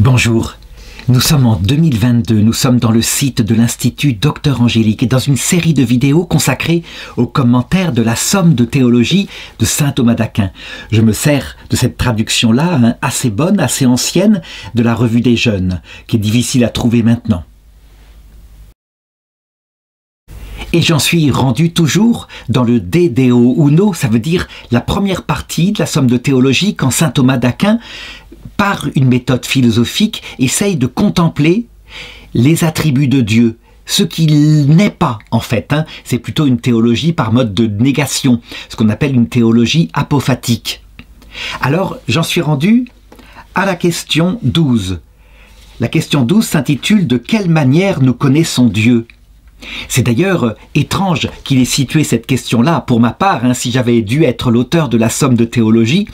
Bonjour, nous sommes en 2022, nous sommes dans le site de l'Institut Docteur Angélique et dans une série de vidéos consacrées aux commentaires de la Somme de théologie de saint Thomas d'Aquin. Je me sers de cette traduction-là, assez bonne, assez ancienne, de la Revue des Jeunes, qui est difficile à trouver maintenant. Et j'en suis rendu toujours dans le De Deo Uno, ça veut dire la première partie de la Somme de théologie quand saint Thomas d'Aquin, par une méthode philosophique, essaye de contempler les attributs de Dieu, ce qu'il n'est pas en fait. C'est plutôt une théologie par mode de négation, ce qu'on appelle une théologie apophatique. Alors j'en suis rendu à la question 12. La question 12 s'intitule « De quelle manière nous connaissons Dieu ?» C'est d'ailleurs étrange qu'il ait situé cette question-là. Pour ma part, si j'avais dû être l'auteur de la Somme de théologie,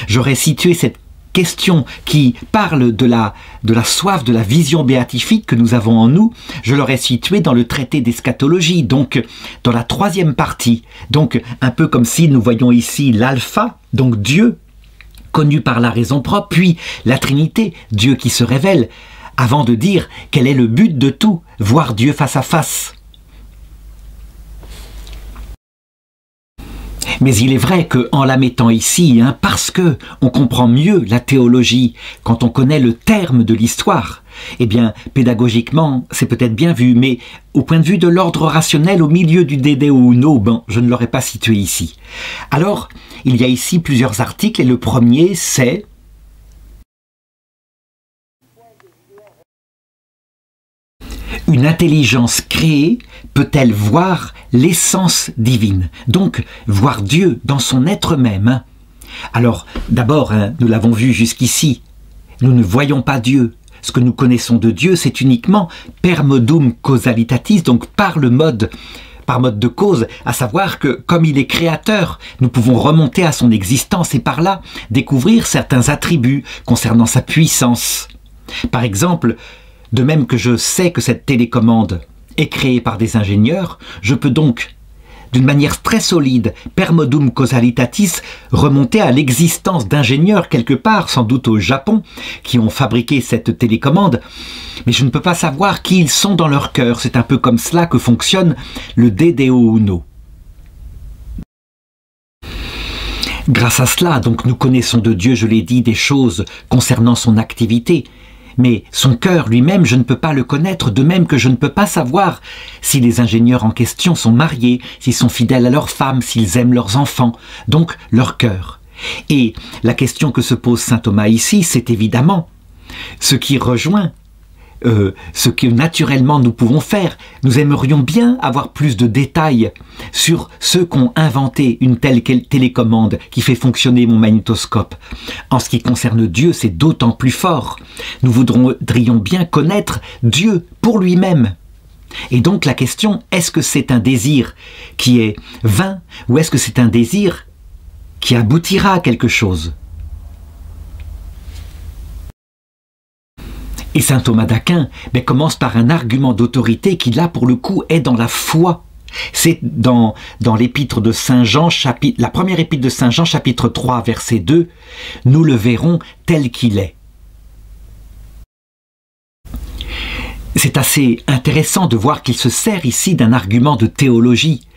j'aurais situé cette question qui parle de la soif de la vision béatifique que nous avons en nous, je l'aurais située dans le traité d'eschatologie, donc dans la troisième partie. Donc un peu comme si nous voyons ici l'alpha, donc Dieu, connu par la raison propre, puis la Trinité, Dieu qui se révèle, avant de dire quel est le but de tout, voir Dieu face à face. Mais il est vrai qu'en la mettant ici, parce que on comprend mieux la théologie quand on connaît le terme de l'histoire, eh bien, pédagogiquement, c'est peut-être bien vu, mais au point de vue de l'ordre rationnel, au milieu du De Deo Uno, je ne l'aurais pas situé ici. Alors, il y a ici plusieurs articles, et le premier, c'est une intelligence créée peut-elle voir l'essence divine, donc voir Dieu dans son être même. Alors, d'abord, nous l'avons vu jusqu'ici, nous ne voyons pas Dieu. Ce que nous connaissons de Dieu, c'est uniquement per modum causalitatis, donc par mode de cause, à savoir que, comme il est créateur, nous pouvons remonter à son existence et par là découvrir certains attributs concernant sa puissance. Par exemple, de même que je sais que cette télécommande est créée par des ingénieurs, je peux donc, d'une manière très solide, per modum causalitatis, remonter à l'existence d'ingénieurs quelque part, sans doute au Japon, qui ont fabriqué cette télécommande, mais je ne peux pas savoir qui ils sont dans leur cœur. C'est un peu comme cela que fonctionne le De Deo Uno. Grâce à cela, donc, nous connaissons de Dieu, je l'ai dit, des choses concernant son activité, mais son cœur lui-même, je ne peux pas le connaître, de même que je ne peux pas savoir si les ingénieurs en question sont mariés, s'ils sont fidèles à leurs femmes, s'ils aiment leurs enfants, donc leur cœur. Et la question que se pose saint Thomas ici, c'est évidemment ce qui rejoint ce que naturellement nous pouvons faire. Nous aimerions bien avoir plus de détails sur ceux qui ont inventé une telle télécommande qui fait fonctionner mon magnétoscope. En ce qui concerne Dieu, c'est d'autant plus fort. Nous voudrions bien connaître Dieu pour lui-même. Et donc la question, est-ce que c'est un désir qui est vain ou est-ce que c'est un désir qui aboutira à quelque chose ? Et saint Thomas d'Aquin commence par un argument d'autorité qui, là, pour le coup, est dans la foi. C'est dans l'épître de Saint Jean, la première épître de Saint Jean, chapitre 3, verset 2, nous le verrons tel qu'il est. C'est assez intéressant de voir qu'il se sert ici d'un argument de théologie.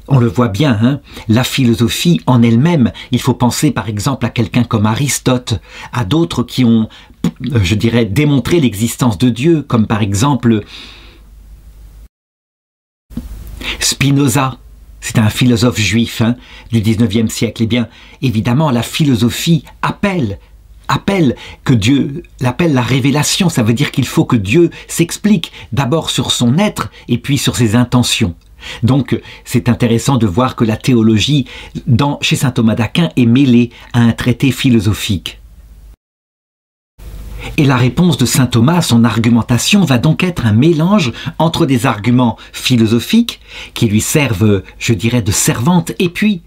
On le voit bien, la philosophie en elle-même, il faut penser par exemple à quelqu'un comme Aristote, à d'autres qui ont, je dirais, démontré l'existence de Dieu, comme par exemple Spinoza, c'est un philosophe juif du 19e siècle. Eh bien, évidemment, la philosophie appelle que Dieu, l'appelle la révélation, ça veut dire qu'il faut que Dieu s'explique d'abord sur son être et puis sur ses intentions. Donc, c'est intéressant de voir que la théologie, chez saint Thomas d'Aquin, est mêlée à un traité philosophique. Et la réponse de saint Thomas à son argumentation va donc être un mélange entre des arguments philosophiques qui lui servent, je dirais, de servante, et puis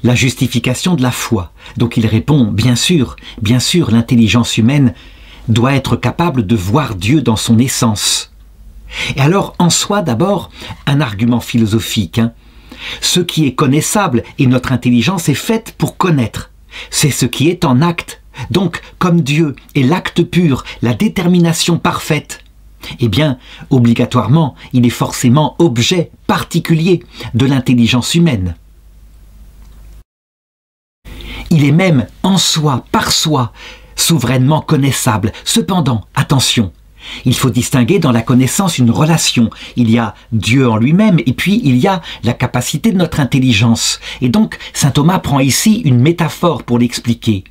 la justification de la foi. Donc il répond, bien sûr, l'intelligence humaine doit être capable de voir Dieu dans son essence. Et alors, en soi, d'abord, un argument philosophique. Ce qui est connaissable, et notre intelligence est faite pour connaître. C'est ce qui est en acte. Donc, comme Dieu est l'acte pur, la détermination parfaite, eh bien, obligatoirement, il est forcément objet particulier de l'intelligence humaine. Il est même en soi, par soi, souverainement connaissable. Cependant, attention, il faut distinguer dans la connaissance une relation. Il y a Dieu en lui-même et puis il y a la capacité de notre intelligence. Et donc, saint Thomas prend ici une métaphore pour l'expliquer.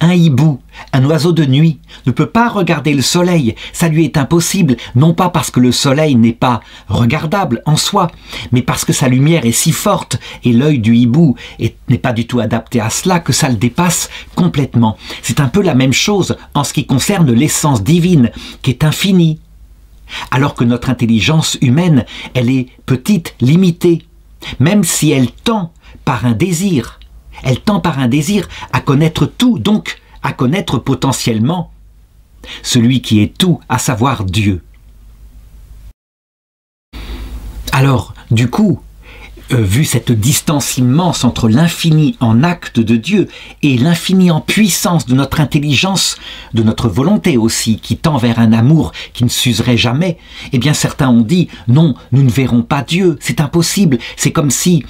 Un hibou, un oiseau de nuit, ne peut pas regarder le soleil, ça lui est impossible, non pas parce que le soleil n'est pas regardable en soi, mais parce que sa lumière est si forte et l'œil du hibou n'est pas du tout adapté à cela que ça le dépasse complètement. C'est un peu la même chose en ce qui concerne l'essence divine, qui est infinie. Alors que notre intelligence humaine, elle est petite, limitée, même si elle tend par un désir. Elle tend par un désir à connaître tout, donc à connaître potentiellement celui qui est tout, à savoir Dieu. Alors, du coup, vu cette distance immense entre l'infini en acte de Dieu et l'infini en puissance de notre intelligence, de notre volonté aussi, qui tend vers un amour qui ne s'userait jamais, eh bien certains ont dit « Non, nous ne verrons pas Dieu, c'est impossible, c'est comme si... »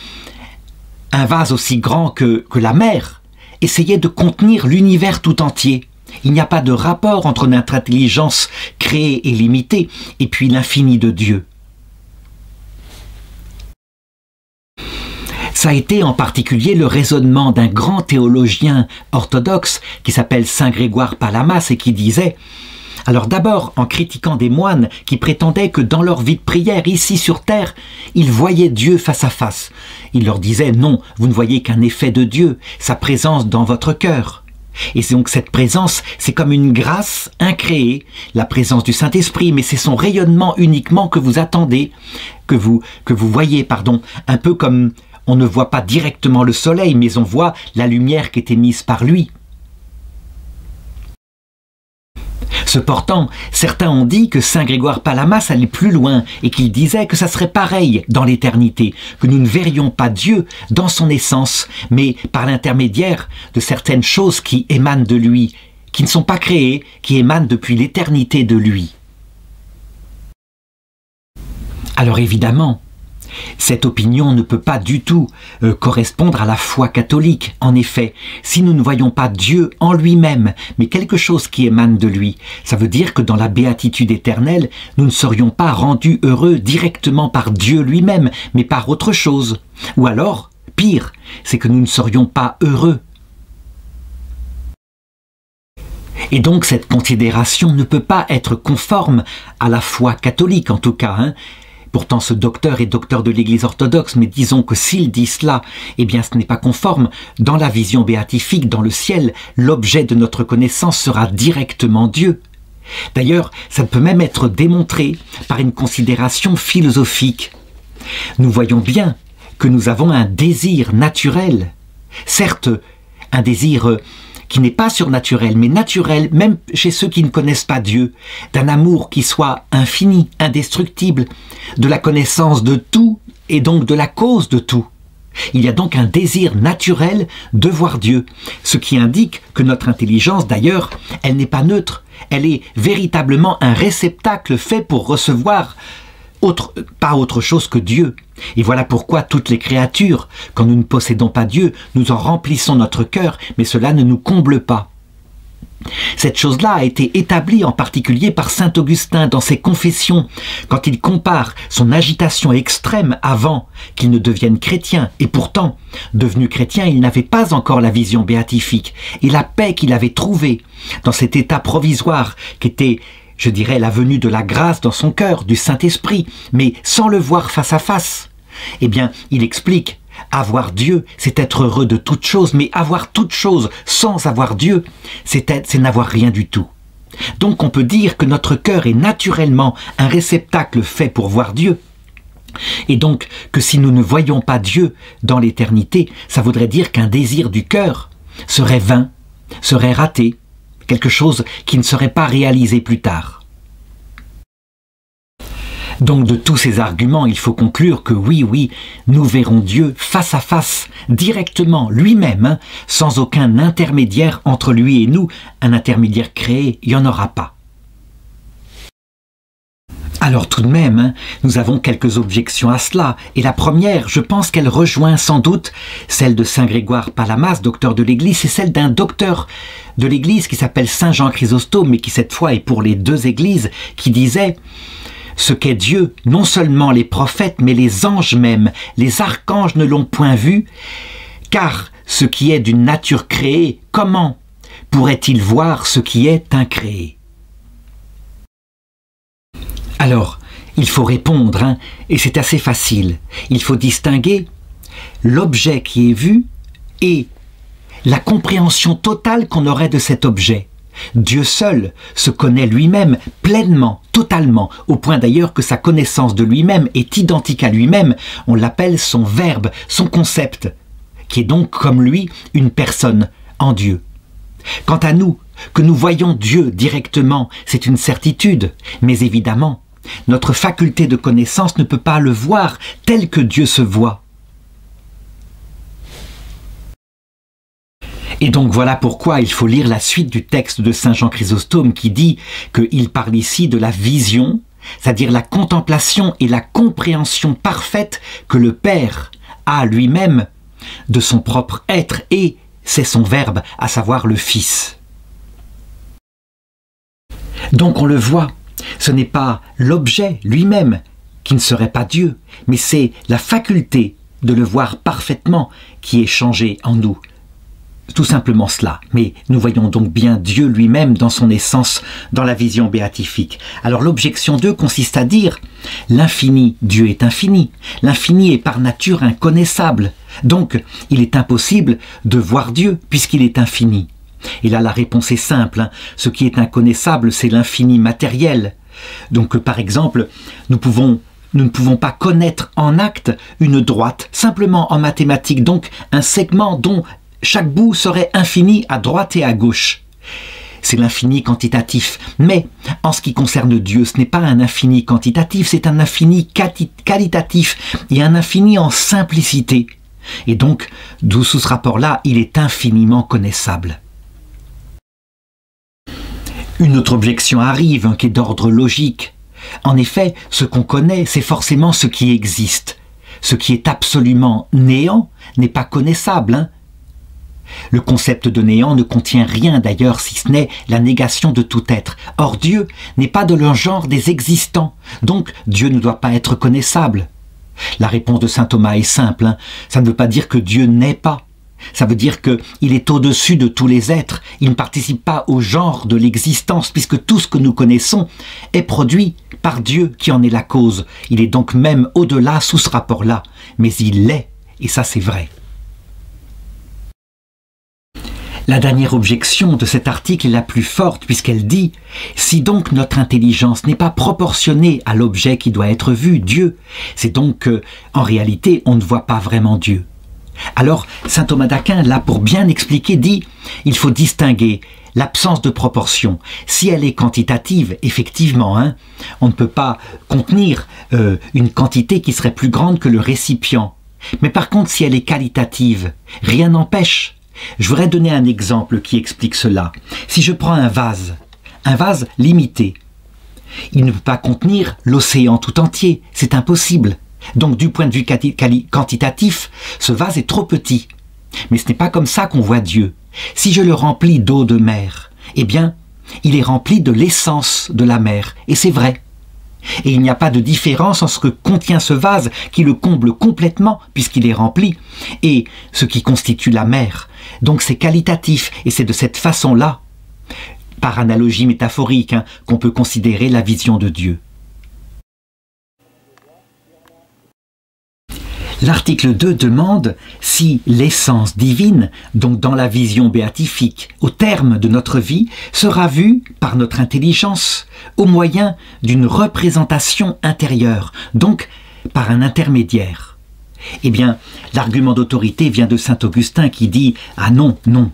un vase aussi grand que la mer essayait de contenir l'univers tout entier. Il n'y a pas de rapport entre notre intelligence créée et limitée et puis l'infini de Dieu. Ça a été en particulier le raisonnement d'un grand théologien orthodoxe qui s'appelle saint Grégoire Palamas et qui disait: alors d'abord, en critiquant des moines qui prétendaient que dans leur vie de prière, ici sur terre, ils voyaient Dieu face à face. Il leur disait: non, vous ne voyez qu'un effet de Dieu, sa présence dans votre cœur. Et donc cette présence, c'est comme une grâce incréée, la présence du Saint-Esprit, mais c'est son rayonnement uniquement que vous attendez, que vous voyez, un peu comme on ne voit pas directement le soleil, mais on voit la lumière qui est émise par lui. Cependant, certains ont dit que saint Grégoire Palamas allait plus loin et qu'il disait que ça serait pareil dans l'éternité, que nous ne verrions pas Dieu dans son essence, mais par l'intermédiaire de certaines choses qui émanent de lui, qui ne sont pas créées, qui émanent depuis l'éternité de lui. Alors évidemment, cette opinion ne peut pas du tout correspondre à la foi catholique. En effet, si nous ne voyons pas Dieu en lui-même, mais quelque chose qui émane de lui, ça veut dire que dans la béatitude éternelle, nous ne serions pas rendus heureux directement par Dieu lui-même, mais par autre chose. Ou alors, pire, c'est que nous ne serions pas heureux. Et donc cette considération ne peut pas être conforme à la foi catholique, en tout cas, Pourtant, ce docteur est docteur de l'Église orthodoxe, mais disons que s'il dit cela, eh bien ce n'est pas conforme. Dans la vision béatifique, dans le ciel, l'objet de notre connaissance sera directement Dieu. D'ailleurs, ça peut même être démontré par une considération philosophique. Nous voyons bien que nous avons un désir naturel, certes un désir qui n'est pas surnaturel, mais naturel, même chez ceux qui ne connaissent pas Dieu, d'un amour qui soit infini, indestructible, de la connaissance de tout et donc de la cause de tout. Il y a donc un désir naturel de voir Dieu, ce qui indique que notre intelligence, d'ailleurs, elle n'est pas neutre, elle est véritablement un réceptacle fait pour recevoir pas autre chose que Dieu. Et voilà pourquoi toutes les créatures, quand nous ne possédons pas Dieu, nous en remplissons notre cœur, mais cela ne nous comble pas. Cette chose-là a été établie en particulier par saint Augustin dans ses Confessions, quand il compare son agitation extrême avant qu'il ne devienne chrétien, et pourtant, devenu chrétien, il n'avait pas encore la vision béatifique, et la paix qu'il avait trouvée dans cet état provisoire qui était, je dirais, la venue de la grâce dans son cœur, du Saint-Esprit, mais sans le voir face à face. Eh bien, il explique, avoir Dieu, c'est être heureux de toute chose, mais avoir toute chose sans avoir Dieu, c'est n'avoir rien du tout. Donc on peut dire que notre cœur est naturellement un réceptacle fait pour voir Dieu. Et donc que si nous ne voyons pas Dieu dans l'éternité, ça voudrait dire qu'un désir du cœur serait vain, serait raté, quelque chose qui ne serait pas réalisé plus tard. Donc de tous ces arguments, il faut conclure que oui, nous verrons Dieu face à face, directement, lui-même, sans aucun intermédiaire entre lui et nous. Un intermédiaire créé, il n'y en aura pas. Alors tout de même, nous avons quelques objections à cela. Et la première, je pense qu'elle rejoint sans doute celle de Saint Grégoire Palamas, docteur de l'Église, c'est celle d'un docteur de l'Église qui s'appelle Saint Jean Chrysostome, mais qui cette fois est pour les deux Églises, qui disait « Ce qu'est Dieu, non seulement les prophètes, mais les anges même, les archanges ne l'ont point vu, car ce qui est d'une nature créée, comment pourrait-il voir ce qui est incréé ?» Alors, il faut répondre, et c'est assez facile. Il faut distinguer l'objet qui est vu et la compréhension totale qu'on aurait de cet objet. Dieu seul se connaît lui-même pleinement, totalement, au point d'ailleurs que sa connaissance de lui-même est identique à lui-même. On l'appelle son verbe, son concept, qui est donc comme lui une personne en Dieu. Quant à nous, que nous voyons Dieu directement, c'est une certitude, mais évidemment, notre faculté de connaissance ne peut pas le voir tel que Dieu se voit. Et donc voilà pourquoi il faut lire la suite du texte de Saint Jean Chrysostome qui dit qu'il parle ici de la vision, c'est-à-dire la contemplation et la compréhension parfaite que le Père a lui-même de son propre être, et c'est son Verbe, à savoir le Fils. Donc on le voit, ce n'est pas l'objet lui-même qui ne serait pas Dieu, mais c'est la faculté de le voir parfaitement qui est changée en nous. Tout simplement cela. Mais nous voyons donc bien Dieu lui-même dans son essence, dans la vision béatifique. Alors l'objection 2 consiste à dire l'infini, Dieu est infini. L'infini est par nature inconnaissable. Donc il est impossible de voir Dieu puisqu'il est infini. Et là la réponse est simple. Ce qui est inconnaissable, c'est l'infini matériel. Donc par exemple, nous ne pouvons pas connaître en acte une droite, simplement en mathématiques, donc un segment dont chaque bout serait infini à droite et à gauche. C'est l'infini quantitatif. Mais en ce qui concerne Dieu, ce n'est pas un infini quantitatif, c'est un infini qualitatif et un infini en simplicité. Et donc, d'où sous ce rapport-là, il est infiniment connaissable. Une autre objection arrive, qui est d'ordre logique. En effet, ce qu'on connaît, c'est forcément ce qui existe. Ce qui est absolument néant n'est pas connaissable. Le concept de néant ne contient rien d'ailleurs, si ce n'est la négation de tout être. Or Dieu n'est pas de leur genre des existants, donc Dieu ne doit pas être connaissable. La réponse de saint Thomas est simple, ça ne veut pas dire que Dieu n'est pas. Ça veut dire qu'il est au-dessus de tous les êtres, il ne participe pas au genre de l'existence, puisque tout ce que nous connaissons est produit par Dieu qui en est la cause. Il est donc même au-delà sous ce rapport-là, mais il l'est, et ça c'est vrai. La dernière objection de cet article est la plus forte puisqu'elle dit « Si donc notre intelligence n'est pas proportionnée à l'objet qui doit être vu, Dieu, c'est donc qu'en réalité on ne voit pas vraiment Dieu. » Alors saint Thomas d'Aquin, là pour bien expliquer, dit « Il faut distinguer l'absence de proportion. Si elle est quantitative, effectivement, on ne peut pas contenir une quantité qui serait plus grande que le récipient. Mais par contre, si elle est qualitative, rien n'empêche. Je voudrais donner un exemple qui explique cela. Si je prends un vase limité, il ne peut pas contenir l'océan tout entier, c'est impossible. Donc du point de vue quantitatif, ce vase est trop petit. Mais ce n'est pas comme ça qu'on voit Dieu. Si je le remplis d'eau de mer, eh bien, il est rempli de l'essence de la mer, et c'est vrai. Et il n'y a pas de différence entre ce que contient ce vase qui le comble complètement puisqu'il est rempli et ce qui constitue la mer. Donc c'est qualitatif et c'est de cette façon-là, par analogie métaphorique, qu'on peut considérer la vision de Dieu. L'article 2 demande si l'essence divine, donc dans la vision béatifique, au terme de notre vie, sera vue par notre intelligence au moyen d'une représentation intérieure, donc par un intermédiaire. Eh bien, l'argument d'autorité vient de saint Augustin qui dit « Ah non, non ».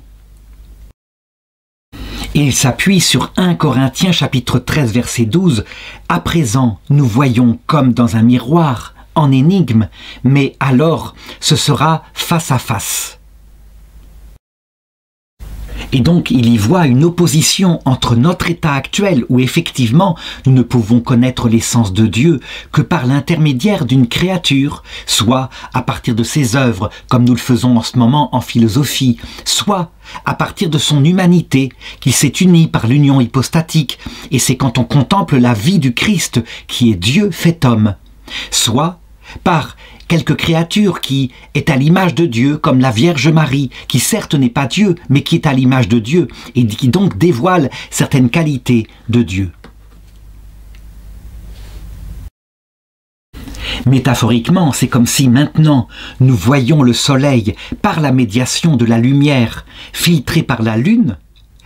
Et il s'appuie sur 1 Corinthiens chapitre 13 verset 12. « À présent, nous voyons comme dans un miroir, en énigme, mais alors ce sera face à face. » Et donc il y voit une opposition entre notre état actuel où effectivement nous ne pouvons connaître l'essence de Dieu que par l'intermédiaire d'une créature, soit à partir de ses œuvres comme nous le faisons en ce moment en philosophie, soit à partir de son humanité qui s'est unie par l'union hypostatique, et c'est quand on contemple la vie du Christ qui est Dieu fait homme, soit par quelque créature qui est à l'image de Dieu, comme la Vierge Marie, qui certes n'est pas Dieu, mais qui est à l'image de Dieu, et qui donc dévoile certaines qualités de Dieu. Métaphoriquement, c'est comme si maintenant nous voyons le soleil par la médiation de la lumière filtrée par la lune,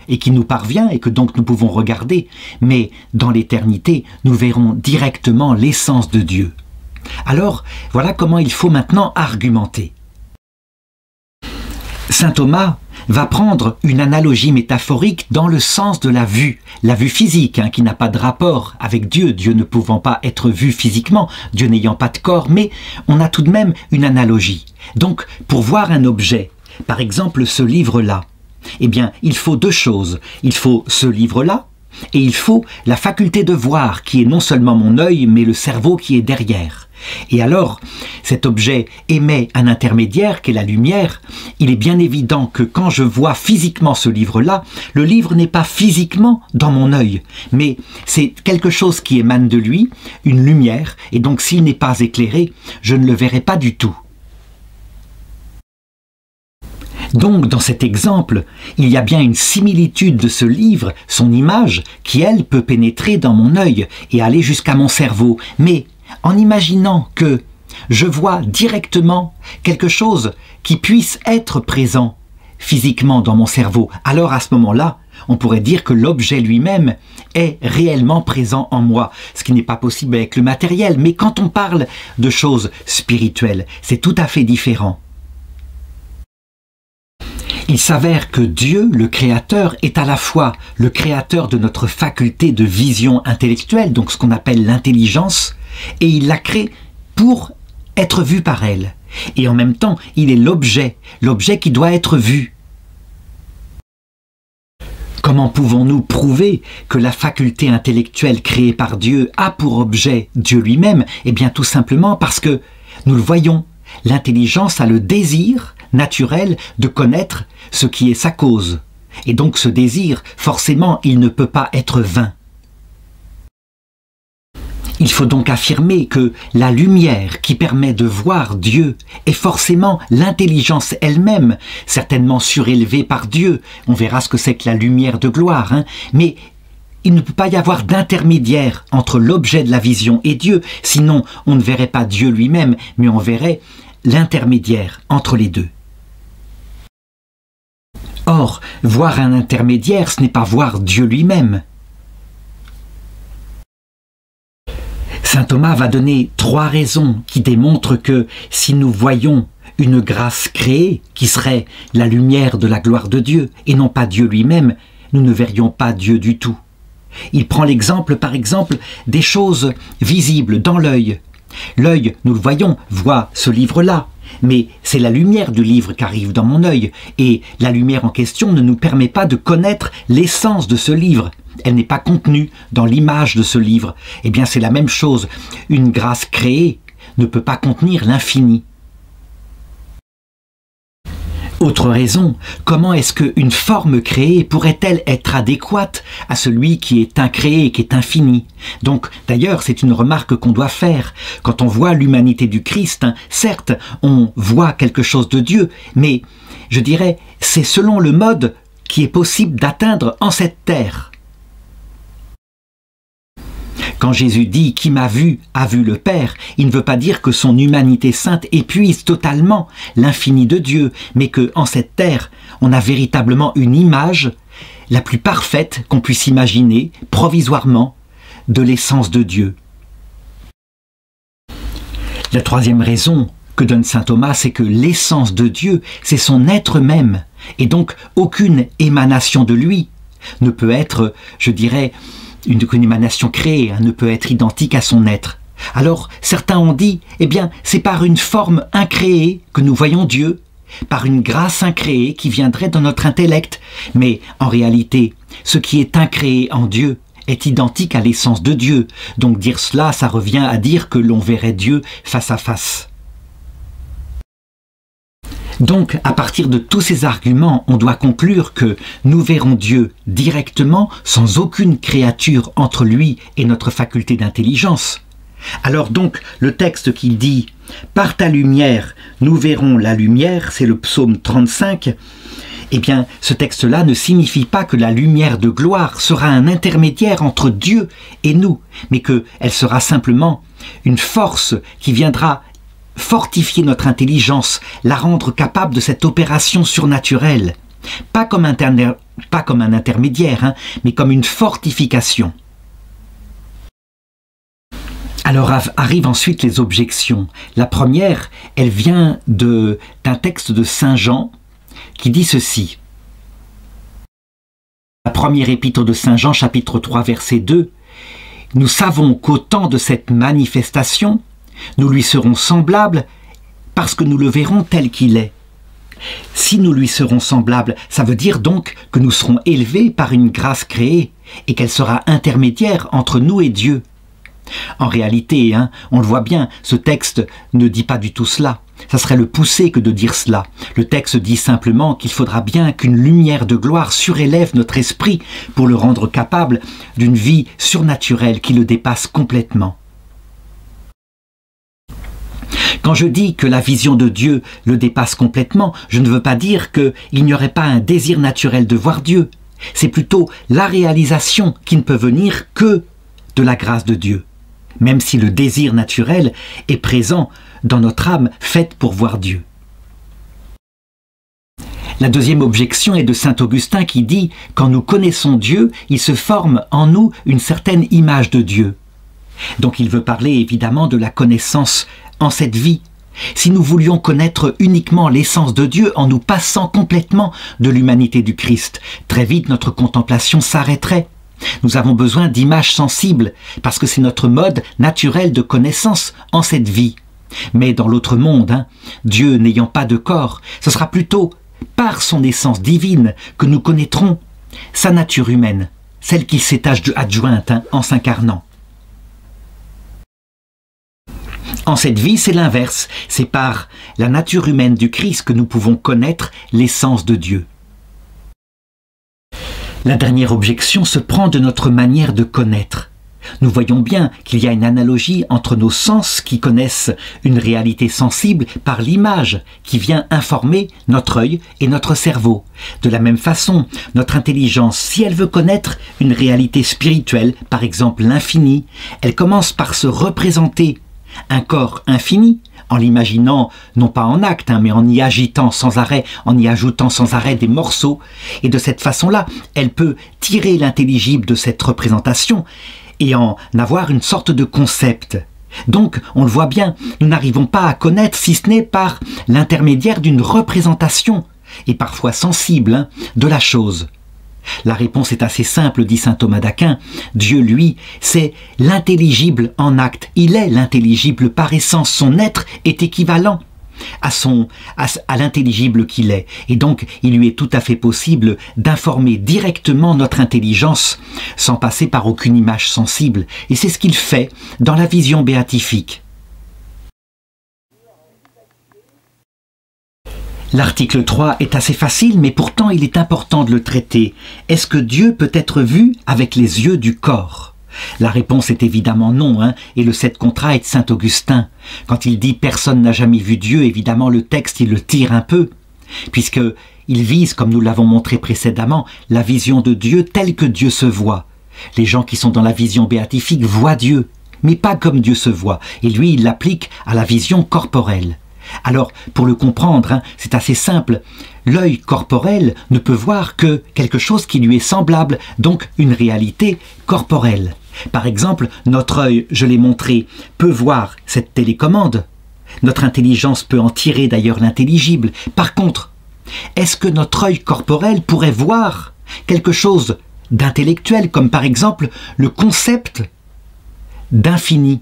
et qui nous parvient et que donc nous pouvons regarder, mais dans l'éternité, nous verrons directement l'essence de Dieu. Alors, voilà comment il faut maintenant argumenter. Saint Thomas va prendre une analogie métaphorique dans le sens de la vue physique, qui n'a pas de rapport avec Dieu, Dieu ne pouvant pas être vu physiquement, Dieu n'ayant pas de corps, mais on a tout de même une analogie. Donc, pour voir un objet, par exemple ce livre-là, eh bien, il faut deux choses. Il faut ce livre-là, et il faut la faculté de voir, qui est non seulement mon œil, mais le cerveau qui est derrière. Et alors, cet objet émet un intermédiaire qui est la lumière. Il est bien évident que quand je vois physiquement ce livre-là, le livre n'est pas physiquement dans mon œil, mais c'est quelque chose qui émane de lui, une lumière, et donc s'il n'est pas éclairé, je ne le verrai pas du tout. Donc, dans cet exemple, il y a bien une similitude de ce livre, son image, qui, elle, peut pénétrer dans mon œil et aller jusqu'à mon cerveau. Mais en imaginant que je vois directement quelque chose qui puisse être présent physiquement dans mon cerveau, alors à ce moment-là, on pourrait dire que l'objet lui-même est réellement présent en moi, ce qui n'est pas possible avec le matériel. Mais quand on parle de choses spirituelles, c'est tout à fait différent. Il s'avère que Dieu, le Créateur, est à la fois le créateur de notre faculté de vision intellectuelle, donc ce qu'on appelle l'intelligence, et il la crée pour être vu par elle. Et en même temps, il est l'objet qui doit être vu. Comment pouvons-nous prouver que la faculté intellectuelle créée par Dieu a pour objet Dieu lui-même? Eh bien tout simplement parce que nous le voyons, l'intelligence a le désir naturel de connaître ce qui est sa cause. Et donc ce désir, forcément, il ne peut pas être vain. Il faut donc affirmer que la lumière qui permet de voir Dieu est forcément l'intelligence elle-même, certainement surélevée par Dieu. On verra ce que c'est que la lumière de gloire, mais il ne peut pas y avoir d'intermédiaire entre l'objet de la vision et Dieu, sinon on ne verrait pas Dieu lui-même, mais on verrait l'intermédiaire entre les deux. Or, voir un intermédiaire, ce n'est pas voir Dieu lui-même. Saint Thomas va donner 3 raisons qui démontrent que si nous voyons une grâce créée, qui serait la lumière de la gloire de Dieu, et non pas Dieu lui-même, nous ne verrions pas Dieu du tout. Il prend l'exemple, par exemple, des choses visibles dans l'œil. L'œil, nous le voyons, voit ce livre-là, mais c'est la lumière du livre qui arrive dans mon œil, et la lumière en question ne nous permet pas de connaître l'essence de ce livre. Elle n'est pas contenue dans l'image de ce livre. Eh bien, c'est la même chose. Une grâce créée ne peut pas contenir l'infini. Autre raison, comment est-ce qu'une forme créée pourrait-elle être adéquate à celui qui est incréé, qui est infini? Donc, d'ailleurs, c'est une remarque qu'on doit faire. Quand on voit l'humanité du Christ, certes, on voit quelque chose de Dieu, mais, je dirais, c'est selon le mode qui est possible d'atteindre en cette terre. Quand Jésus dit « Qui m'a vu a vu le Père », il ne veut pas dire que son humanité sainte épuise totalement l'infini de Dieu, mais qu'en cette terre, on a véritablement une image la plus parfaite qu'on puisse imaginer, provisoirement, de l'essence de Dieu. La 3e raison que donne saint Thomas, c'est que l'essence de Dieu, c'est son être même, et donc aucune émanation de lui, ne peut être, je dirais, qu'une émanation créée, ne peut être identique à son être. Alors, certains ont dit, eh bien, c'est par une forme incréée que nous voyons Dieu, par une grâce incréée qui viendrait dans notre intellect. Mais en réalité, ce qui est incréé en Dieu est identique à l'essence de Dieu. Donc dire cela, ça revient à dire que l'on verrait Dieu face à face. Donc, à partir de tous ces arguments, on doit conclure que nous verrons Dieu directement, sans aucune créature entre lui et notre faculté d'intelligence. Alors donc, le texte qui dit « Par ta lumière, nous verrons la lumière », c'est le psaume 35, eh bien, ce texte-là ne signifie pas que la lumière de gloire sera un intermédiaire entre Dieu et nous, mais qu'elle sera simplement une force qui viendra fortifier notre intelligence, la rendre capable de cette opération surnaturelle. Pas comme un intermédiaire, mais comme une fortification. Alors arrivent ensuite les objections. La première, elle vient d'un texte de Saint Jean qui dit ceci. La première épître de Saint Jean, chapitre 3, verset 2. « Nous savons qu'au temps de cette manifestation, nous lui serons semblables parce que nous le verrons tel qu'il est. » Si nous lui serons semblables, ça veut dire donc que nous serons élevés par une grâce créée et qu'elle sera intermédiaire entre nous et Dieu. En réalité, on le voit bien, ce texte ne dit pas du tout cela. Ça serait le pousser que de dire cela. Le texte dit simplement qu'il faudra bien qu'une lumière de gloire surélève notre esprit pour le rendre capable d'une vie surnaturelle qui le dépasse complètement. Quand je dis que la vision de Dieu le dépasse complètement, je ne veux pas dire qu'il n'y aurait pas un désir naturel de voir Dieu. C'est plutôt la réalisation qui ne peut venir que de la grâce de Dieu. Même si le désir naturel est présent dans notre âme faite pour voir Dieu. La deuxième objection est de saint Augustin qui dit « Quand nous connaissons Dieu, il se forme en nous une certaine image de Dieu. » Donc il veut parler évidemment de la connaissance en cette vie. Si nous voulions connaître uniquement l'essence de Dieu en nous passant complètement de l'humanité du Christ, très vite notre contemplation s'arrêterait. Nous avons besoin d'images sensibles, parce que c'est notre mode naturel de connaissance en cette vie. Mais dans l'autre monde, Dieu n'ayant pas de corps, ce sera plutôt par son essence divine que nous connaîtrons sa nature humaine, celle qu'il s'est adjointe en s'incarnant. En cette vie, c'est l'inverse, c'est par la nature humaine du Christ que nous pouvons connaître l'essence de Dieu. La dernière objection se prend de notre manière de connaître. Nous voyons bien qu'il y a une analogie entre nos sens qui connaissent une réalité sensible par l'image qui vient informer notre œil et notre cerveau. De la même façon, notre intelligence, si elle veut connaître une réalité spirituelle, par exemple l'infini, elle commence par se représenter un corps infini, en l'imaginant, non pas en acte, mais en y agitant sans arrêt, en y ajoutant sans arrêt des morceaux. Et de cette façon-là, elle peut tirer l'intelligible de cette représentation et en avoir une sorte de concept. Donc, on le voit bien, nous n'arrivons pas à connaître si ce n'est par l'intermédiaire d'une représentation, et parfois sensible, de la chose. La réponse est assez simple, dit saint Thomas d'Aquin. Dieu, lui, c'est l'intelligible en acte. Il est l'intelligible par essence. Son être est équivalent à l'intelligible qu'il est. Et donc, il lui est tout à fait possible d'informer directement notre intelligence sans passer par aucune image sensible. Et c'est ce qu'il fait dans la vision béatifique. L'article 3 est assez facile, mais pourtant il est important de le traiter. Est-ce que Dieu peut être vu avec les yeux du corps? La réponse est évidemment non, et le 7 contra est de saint Augustin. Quand il dit « personne n'a jamais vu Dieu », évidemment le texte il le tire un peu, puisqu'il vise, comme nous l'avons montré précédemment, la vision de Dieu telle que Dieu se voit. Les gens qui sont dans la vision béatifique voient Dieu, mais pas comme Dieu se voit, et lui il l'applique à la vision corporelle. Alors, pour le comprendre, c'est assez simple. L'œil corporel ne peut voir que quelque chose qui lui est semblable, donc une réalité corporelle. Par exemple, notre œil, je l'ai montré, peut voir cette télécommande. Notre intelligence peut en tirer d'ailleurs l'intelligible. Par contre, est-ce que notre œil corporel pourrait voir quelque chose d'intellectuel, comme par exemple le concept d'infini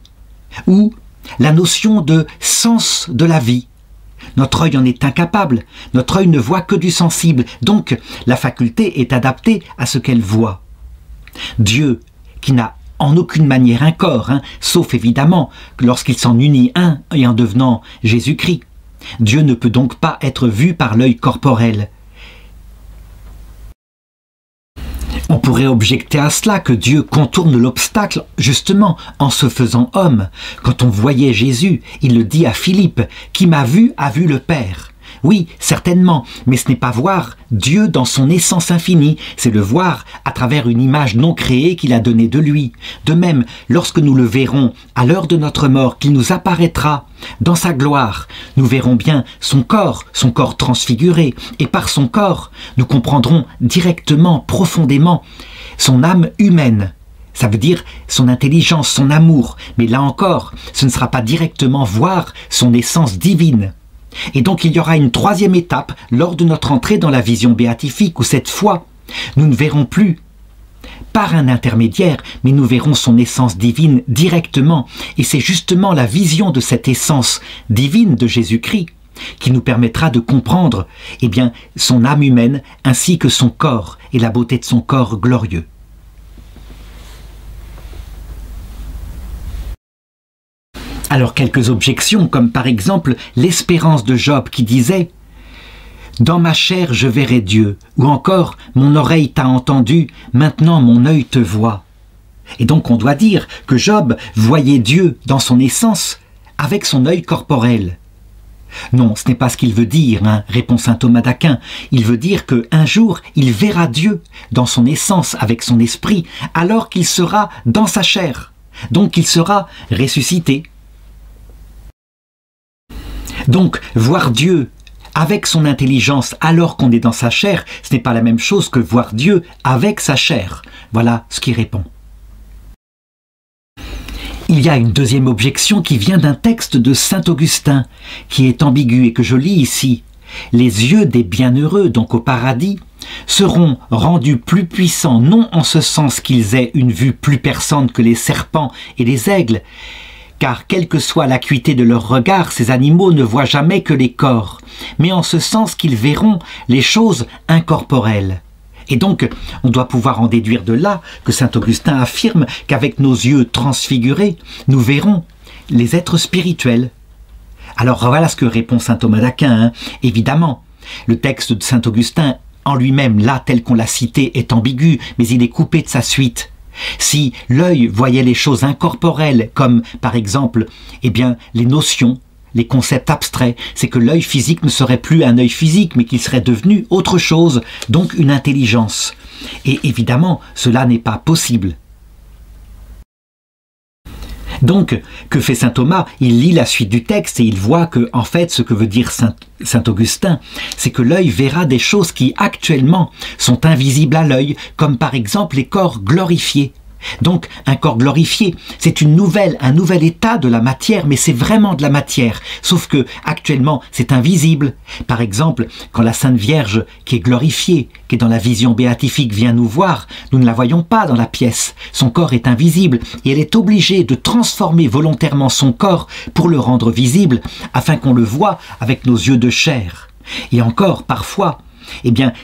ou la notion de sens de la vie. Notre œil en est incapable, notre œil ne voit que du sensible, donc la faculté est adaptée à ce qu'elle voit. Dieu, qui n'a en aucune manière un corps, sauf évidemment lorsqu'il s'en unit un et en devenant Jésus-Christ. Dieu ne peut donc pas être vu par l'œil corporel. On pourrait objecter à cela que Dieu contourne l'obstacle justement en se faisant homme. Quand on voyait Jésus, il le dit à Philippe, « Qui m'a vu a vu le Père ». Oui, certainement, mais ce n'est pas voir Dieu dans son essence infinie, c'est le voir à travers une image non créée qu'il a donnée de lui. De même, lorsque nous le verrons à l'heure de notre mort, qu'il nous apparaîtra dans sa gloire, nous verrons bien son corps transfiguré, et par son corps, nous comprendrons directement, profondément, son âme humaine. Ça veut dire son intelligence, son amour, mais là encore, ce ne sera pas directement voir son essence divine. Et donc il y aura une troisième étape lors de notre entrée dans la vision béatifique où cette fois, nous ne verrons plus par un intermédiaire, mais nous verrons son essence divine directement. Et c'est justement la vision de cette essence divine de Jésus-Christ qui nous permettra de comprendre son âme humaine ainsi que son corps et la beauté de son corps glorieux. Alors quelques objections, comme par exemple l'espérance de Job qui disait « Dans ma chair je verrai Dieu » ou encore « Mon oreille t'a entendu, maintenant mon œil te voit ». Et donc on doit dire que Job voyait Dieu dans son essence avec son œil corporel. Non, ce n'est pas ce qu'il veut dire, répond saint Thomas d'Aquin. Il veut dire qu'un jour il verra Dieu dans son essence avec son esprit alors qu'il sera dans sa chair. Donc il sera ressuscité. Donc, voir Dieu avec son intelligence alors qu'on est dans sa chair, ce n'est pas la même chose que voir Dieu avec sa chair. Voilà ce qu'il répond. Il y a une deuxième objection qui vient d'un texte de saint Augustin, qui est ambigu et que je lis ici. Les yeux des bienheureux, donc au paradis, seront rendus plus puissants, non en ce sens qu'ils aient une vue plus perçante que les serpents et les aigles, car quelle que soit l'acuité de leur regard, ces animaux ne voient jamais que les corps, mais en ce sens qu'ils verront les choses incorporelles. Et donc, on doit pouvoir en déduire de là que saint Augustin affirme qu'avec nos yeux transfigurés, nous verrons les êtres spirituels. Alors voilà ce que répond saint Thomas d'Aquin. Évidemment, le texte de saint Augustin en lui-même, là, tel qu'on l'a cité, est ambigu, mais il est coupé de sa suite. Si l'œil voyait les choses incorporelles, comme par exemple les notions, les concepts abstraits, c'est que l'œil physique ne serait plus un œil physique, mais qu'il serait devenu autre chose, donc une intelligence. Et évidemment, cela n'est pas possible. Donc, que fait saint Thomas? Il lit la suite du texte et il voit que, en fait, ce que veut dire saint Augustin, c'est que l'œil verra des choses qui, actuellement, sont invisibles à l'œil, comme par exemple les corps glorifiés. Donc, un corps glorifié, c'est un nouvel état de la matière, mais c'est vraiment de la matière, sauf que, actuellement, c'est invisible. Par exemple, quand la Sainte Vierge, qui est glorifiée, qui est dans la vision béatifique, vient nous voir, nous ne la voyons pas dans la pièce. Son corps est invisible, et elle est obligée de transformer volontairement son corps pour le rendre visible, afin qu'on le voie avec nos yeux de chair. Et encore, parfois,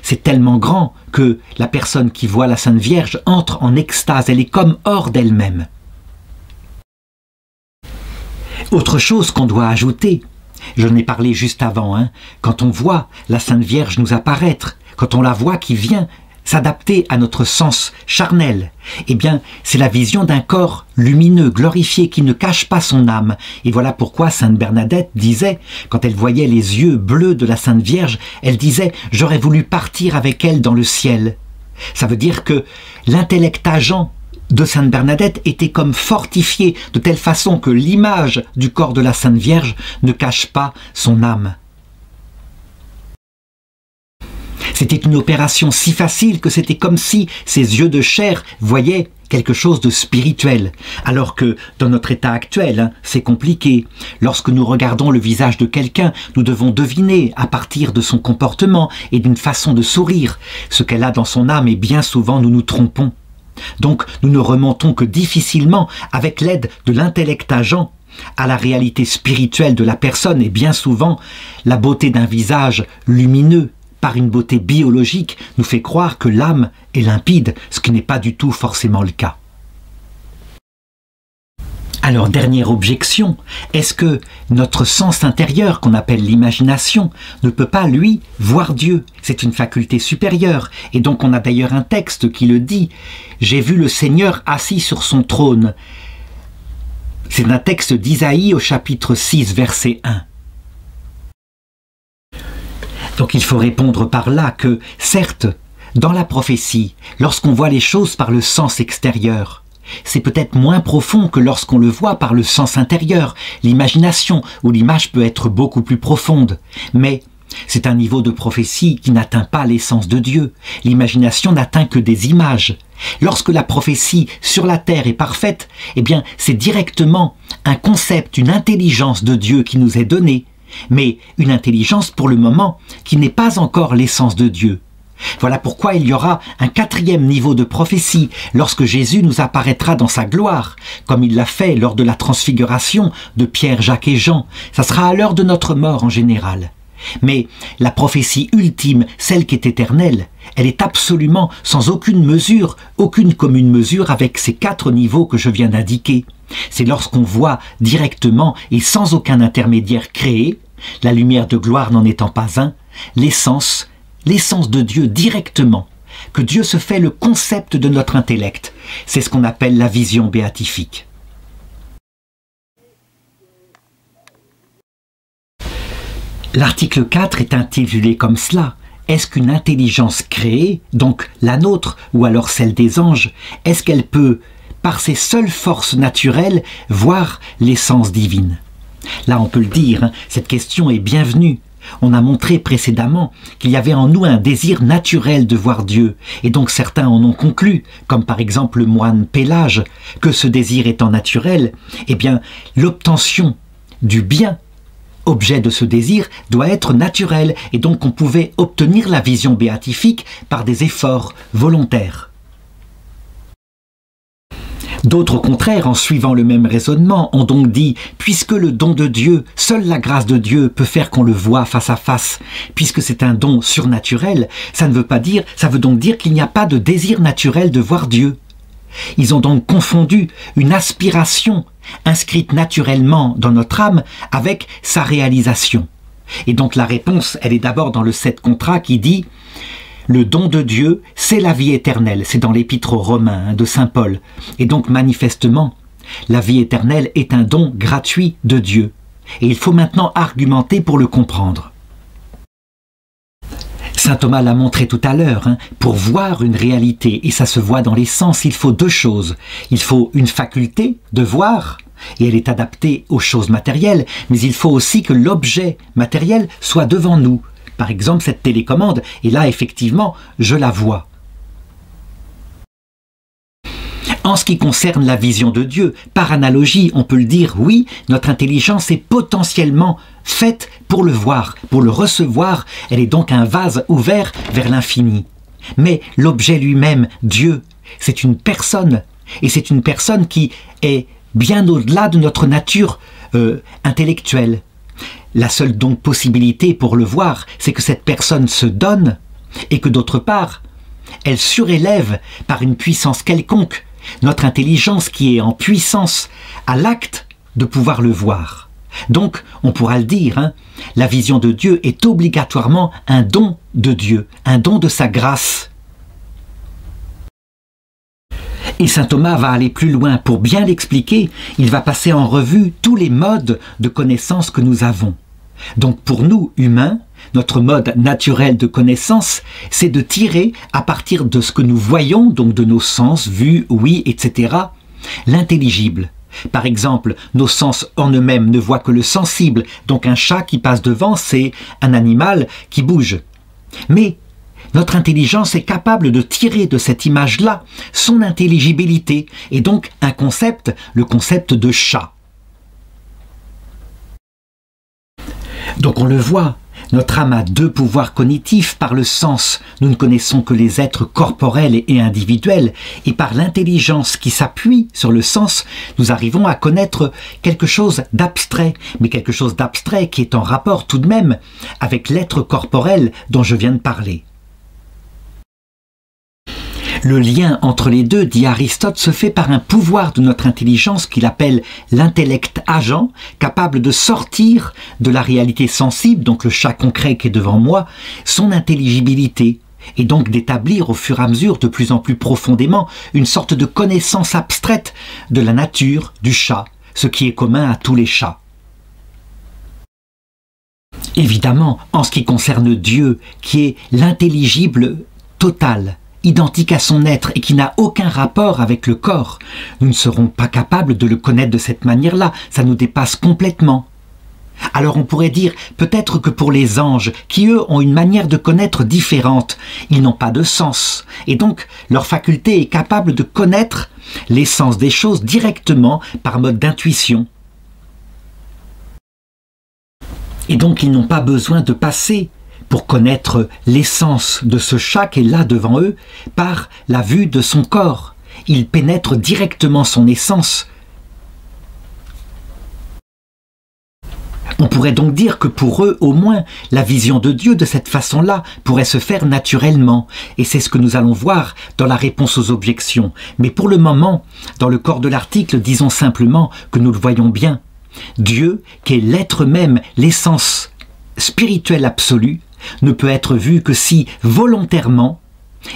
c'est tellement grand que la personne qui voit la Sainte Vierge entre en extase, elle est comme hors d'elle-même. Autre chose qu'on doit ajouter, j'en ai parlé juste avant, quand on voit la Sainte Vierge nous apparaître, quand on la voit qui vient s'adapter à notre sens charnel, c'est la vision d'un corps lumineux, glorifié, qui ne cache pas son âme. Et voilà pourquoi sainte Bernadette disait, quand elle voyait les yeux bleus de la Sainte Vierge, elle disait « J'aurais voulu partir avec elle dans le ciel ». Ça veut dire que l'intellect agent de sainte Bernadette était comme fortifié de telle façon que l'image du corps de la Sainte Vierge ne cache pas son âme. C'était une opération si facile que c'était comme si ses yeux de chair voyaient quelque chose de spirituel, alors que dans notre état actuel, c'est compliqué. Lorsque nous regardons le visage de quelqu'un, nous devons deviner à partir de son comportement et d'une façon de sourire ce qu'elle a dans son âme, et bien souvent nous nous trompons. Donc nous ne remontons que difficilement, avec l'aide de l'intellect agent, à la réalité spirituelle de la personne, et bien souvent la beauté d'un visage lumineux par une beauté biologique nous fait croire que l'âme est limpide, ce qui n'est pas du tout forcément le cas. Alors, dernière objection, est-ce que notre sens intérieur, qu'on appelle l'imagination, ne peut pas, lui, voir Dieu? C'est une faculté supérieure, et donc on a d'ailleurs un texte qui le dit. « J'ai vu le Seigneur assis sur son trône ». C'est un texte d'Isaïe au chapitre 6, verset 1. Donc il faut répondre par là que, certes, dans la prophétie, lorsqu'on voit les choses par le sens extérieur, c'est peut-être moins profond que lorsqu'on le voit par le sens intérieur, l'imagination, où l'image peut être beaucoup plus profonde. Mais c'est un niveau de prophétie qui n'atteint pas l'essence de Dieu. L'imagination n'atteint que des images. Lorsque la prophétie sur la terre est parfaite, eh bien c'est directement un concept, une intelligence de Dieu qui nous est donnée, mais une intelligence pour le moment qui n'est pas encore l'essence de Dieu. Voilà pourquoi il y aura un 4e niveau de prophétie lorsque Jésus nous apparaîtra dans sa gloire, comme il l'a fait lors de la transfiguration de Pierre, Jacques et Jean. Ça sera à l'heure de notre mort en général. Mais la prophétie ultime, celle qui est éternelle, elle est absolument sans aucune mesure, aucune commune mesure avec ces 4 niveaux que je viens d'indiquer. C'est lorsqu'on voit directement et sans aucun intermédiaire créé, la lumière de gloire n'en étant pas un, l'essence de Dieu directement, que Dieu se fait le concept de notre intellect. C'est ce qu'on appelle la vision béatifique. L'article 4 est intitulé comme cela. Est-ce qu'une intelligence créée, donc la nôtre ou alors celle des anges, est-ce qu'elle peut, par ses seules forces naturelles, voir l'essence divine? Là, on peut le dire, cette question est bienvenue. On a montré précédemment qu'il y avait en nous un désir naturel de voir Dieu, et donc certains en ont conclu, comme par exemple le moine Pélage, que ce désir étant naturel, eh bien, l'obtention du bien, objet de ce désir, doit être naturelle, et donc on pouvait obtenir la vision béatifique par des efforts volontaires. D'autres, au contraire, en suivant le même raisonnement, ont donc dit « Puisque le don de Dieu, seule la grâce de Dieu peut faire qu'on le voit face à face, puisque c'est un don surnaturel, ça veut donc dire qu'il n'y a pas de désir naturel de voir Dieu. » Ils ont donc confondu une aspiration inscrite naturellement dans notre âme avec sa réalisation. Et donc la réponse, elle est d'abord dans le 7 contrat qui dit « Le don de Dieu, c'est la vie éternelle. » C'est dans l'épître aux Romains de saint Paul. Et donc manifestement, la vie éternelle est un don gratuit de Dieu. Et il faut maintenant argumenter pour le comprendre. Saint Thomas l'a montré tout à l'heure, pour voir une réalité, et ça se voit dans les sens, il faut 2 choses. Il faut une faculté de voir, et elle est adaptée aux choses matérielles, mais il faut aussi que l'objet matériel soit devant nous. Par exemple, cette télécommande, et là, effectivement, je la vois. En ce qui concerne la vision de Dieu, par analogie, on peut le dire, oui, notre intelligence est potentiellement faite pour le voir, pour le recevoir, elle est donc un vase ouvert vers l'infini. Mais l'objet lui-même, Dieu, c'est une personne, et c'est une personne qui est bien au-delà de notre nature intellectuelle. La seule donc possibilité pour le voir, c'est que cette personne se donne et que d'autre part, elle surélève par une puissance quelconque notre intelligence qui est en puissance à l'acte de pouvoir le voir. Donc, on pourra le dire, la vision de Dieu est obligatoirement un don de Dieu, un don de sa grâce. Et saint Thomas va aller plus loin. Pour bien l'expliquer, il va passer en revue tous les modes de connaissance que nous avons. Donc pour nous, humains, notre mode naturel de connaissance, c'est de tirer à partir de ce que nous voyons, donc de nos sens, vue, ouïe, etc., l'intelligible. Par exemple, nos sens en eux-mêmes ne voient que le sensible, donc un chat qui passe devant, c'est un animal qui bouge. Mais Notre intelligence est capable de tirer de cette image-là son intelligibilité, et donc un concept, le concept de chat. Donc on le voit, notre âme a deux pouvoirs cognitifs. Par le sens, nous ne connaissons que les êtres corporels et individuels, et par l'intelligence qui s'appuie sur le sens, nous arrivons à connaître quelque chose d'abstrait, mais quelque chose d'abstrait qui est en rapport tout de même avec l'être corporel dont je viens de parler. Le lien entre les deux, dit Aristote, se fait par un pouvoir de notre intelligence qu'il appelle l'intellect agent, capable de sortir de la réalité sensible, donc le chat concret qui est devant moi, son intelligibilité, et donc d'établir au fur et à mesure de plus en plus profondément une sorte de connaissance abstraite de la nature du chat, ce qui est commun à tous les chats. Évidemment, en ce qui concerne Dieu, qui est l'intelligible total, identique à son être et qui n'a aucun rapport avec le corps, nous ne serons pas capables de le connaître de cette manière-là, ça nous dépasse complètement. Alors on pourrait dire peut-être que pour les anges, qui eux ont une manière de connaître différente, ils n'ont pas de sens, et donc leur faculté est capable de connaître l'essence des choses directement par mode d'intuition. Et donc ils n'ont pas besoin de passer pour connaître l'essence de ce chat qui est là devant eux par la vue de son corps. Ils pénètrent directement son essence. On pourrait donc dire que pour eux, au moins, la vision de Dieu de cette façon-là pourrait se faire naturellement. Et c'est ce que nous allons voir dans la réponse aux objections. Mais pour le moment, dans le corps de l'article, disons simplement que nous le voyons bien. Dieu, qui est l'être même, l'essence spirituelle absolue, ne peut être vu que si, volontairement,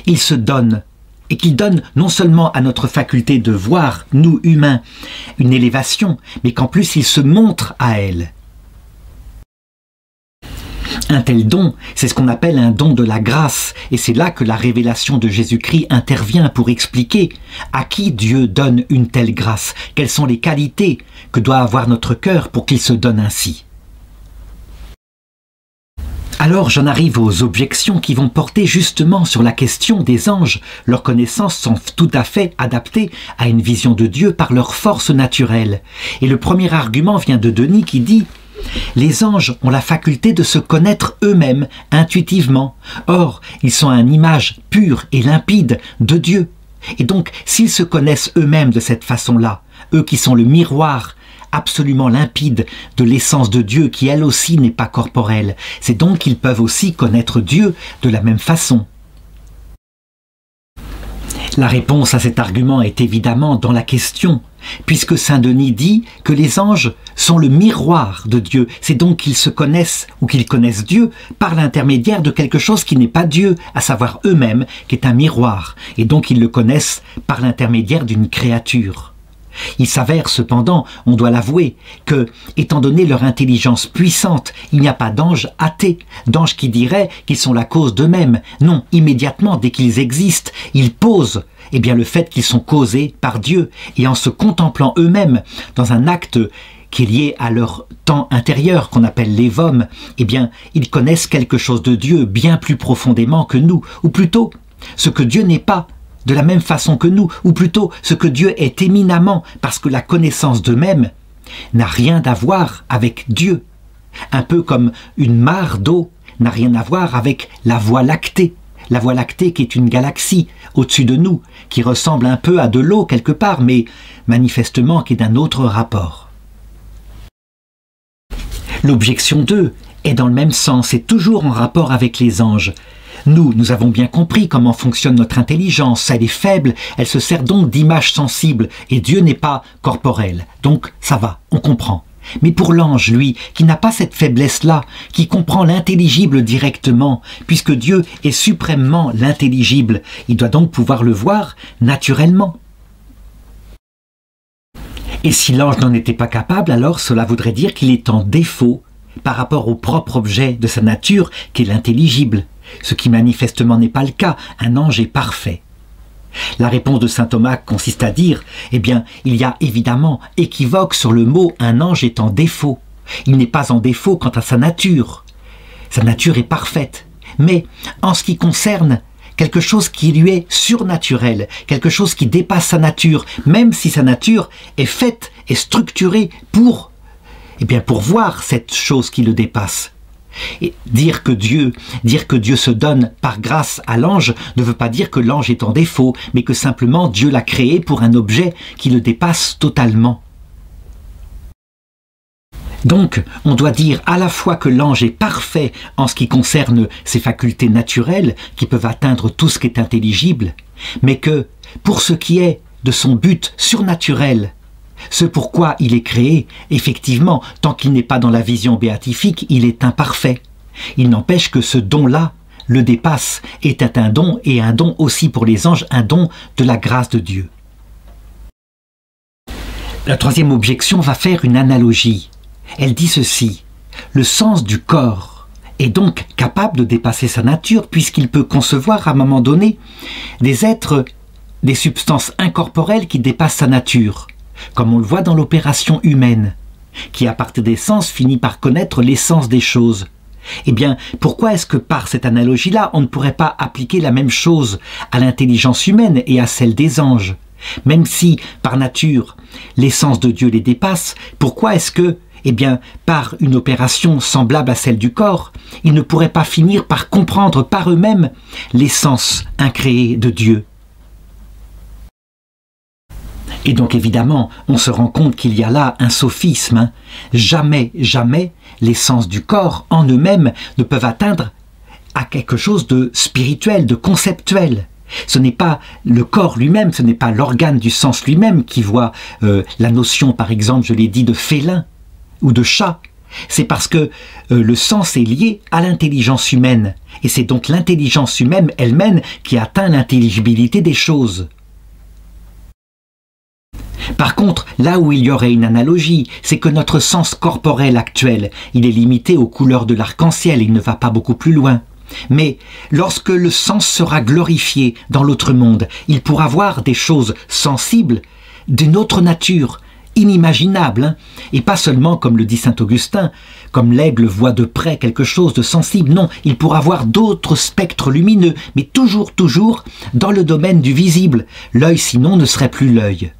il se donne, et qu'il donne non seulement à notre faculté de voir, nous humains, une élévation, mais qu'en plus il se montre à elle. Un tel don, c'est ce qu'on appelle un don de la grâce, et c'est là que la révélation de Jésus-Christ intervient pour expliquer à qui Dieu donne une telle grâce, quelles sont les qualités que doit avoir notre cœur pour qu'il se donne ainsi. Alors j'en arrive aux objections qui vont porter justement sur la question des anges. Leurs connaissances sont tout à fait adaptées à une vision de Dieu par leur force naturelle. Et le premier argument vient de Denis qui dit « Les anges ont la faculté de se connaître eux-mêmes intuitivement. Or, ils sont à une image pure et limpide de Dieu. Et donc, s'ils se connaissent eux-mêmes de cette façon-là, eux qui sont le miroir absolument limpide de l'essence de Dieu qui elle aussi n'est pas corporelle, c'est donc qu'ils peuvent aussi connaître Dieu de la même façon. » La réponse à cet argument est évidemment dans la question, puisque saint Denis dit que les anges sont le miroir de Dieu, c'est donc qu'ils se connaissent ou qu'ils connaissent Dieu par l'intermédiaire de quelque chose qui n'est pas Dieu, à savoir eux-mêmes, qui est un miroir, et donc ils le connaissent par l'intermédiaire d'une créature. Il s'avère cependant, on doit l'avouer, que, étant donné leur intelligence puissante, il n'y a pas d'anges athées, d'anges qui diraient qu'ils sont la cause d'eux-mêmes. Non, immédiatement, dès qu'ils existent, ils posent le fait qu'ils sont causés par Dieu, et en se contemplant eux-mêmes dans un acte qui est lié à leur temps intérieur, qu'on appelle l'évôme, ils connaissent quelque chose de Dieu bien plus profondément que nous, ou plutôt, ce que Dieu n'est pas, de la même façon que nous, ou plutôt ce que Dieu est éminemment, parce que la connaissance d'eux-mêmes n'a rien à voir avec Dieu. Un peu comme une mare d'eau n'a rien à voir avec la Voie lactée. La Voie lactée qui est une galaxie au-dessus de nous, qui ressemble un peu à de l'eau quelque part, mais manifestement qui est d'un autre rapport. L'objection 2 est dans le même sens et toujours en rapport avec les anges. Nous avons bien compris comment fonctionne notre intelligence, elle est faible, elle se sert donc d'images sensibles, et Dieu n'est pas corporel, donc ça va, on comprend. Mais pour l'ange, lui, qui n'a pas cette faiblesse-là, qui comprend l'intelligible directement, puisque Dieu est suprêmement l'intelligible, il doit donc pouvoir le voir naturellement. Et si l'ange n'en était pas capable, alors cela voudrait dire qu'il est en défaut par rapport au propre objet de sa nature, qui est l'intelligible. Ce qui manifestement n'est pas le cas, un ange est parfait. La réponse de saint Thomas consiste à dire, il y a évidemment équivoque sur le mot « un ange est en défaut ». Il n'est pas en défaut quant à sa nature. Sa nature est parfaite. mais en ce qui concerne quelque chose qui lui est surnaturel, quelque chose qui dépasse sa nature, même si sa nature est faite et structurée pour voir cette chose qui le dépasse. Et dire que Dieu se donne par grâce à l'ange ne veut pas dire que l'ange est en défaut, mais que simplement Dieu l'a créé pour un objet qui le dépasse totalement. Donc, on doit dire à la fois que l'ange est parfait en ce qui concerne ses facultés naturelles, qui peuvent atteindre tout ce qui est intelligible, mais que, pour ce qui est de son but surnaturel, ce pourquoi il est créé, effectivement, tant qu'il n'est pas dans la vision béatifique, il est imparfait. Il n'empêche que ce don-là le dépasse, était un don, et un don aussi pour les anges, un don de la grâce de Dieu. La troisième objection va faire une analogie. Elle dit ceci: le sens du corps est donc capable de dépasser sa nature puisqu'il peut concevoir à un moment donné des êtres, des substances incorporelles qui dépassent sa nature, comme on le voit dans l'opération humaine, qui à partir des sens finit par connaître l'essence des choses. Eh bien, pourquoi est-ce que par cette analogie-là, on ne pourrait pas appliquer la même chose à l'intelligence humaine et à celle des anges? Même si, par nature, l'essence de Dieu les dépasse, pourquoi est-ce que, par une opération semblable à celle du corps, ils ne pourraient pas finir par comprendre par eux-mêmes l'essence incréée de Dieu? Et donc évidemment, on se rend compte qu'il y a là un sophisme. Jamais, jamais, l'essence du corps en eux-mêmes ne peuvent atteindre à quelque chose de spirituel, de conceptuel. Ce n'est pas le corps lui-même, ce n'est pas l'organe du sens lui-même qui voit la notion, par exemple, je l'ai dit, de félin ou de chat. C'est parce que le sens est lié à l'intelligence humaine. Et c'est donc l'intelligence humaine elle-même qui atteint l'intelligibilité des choses. Par contre, là où il y aurait une analogie, c'est que notre sens corporel actuel, il est limité aux couleurs de l'arc-en-ciel, il ne va pas beaucoup plus loin. Mais lorsque le sens sera glorifié dans l'autre monde, il pourra voir des choses sensibles d'une autre nature, inimaginable, et pas seulement, comme le dit saint Augustin, comme l'aigle voit de près quelque chose de sensible. Non, il pourra voir d'autres spectres lumineux, mais toujours dans le domaine du visible. L'œil sinon ne serait plus l'œil.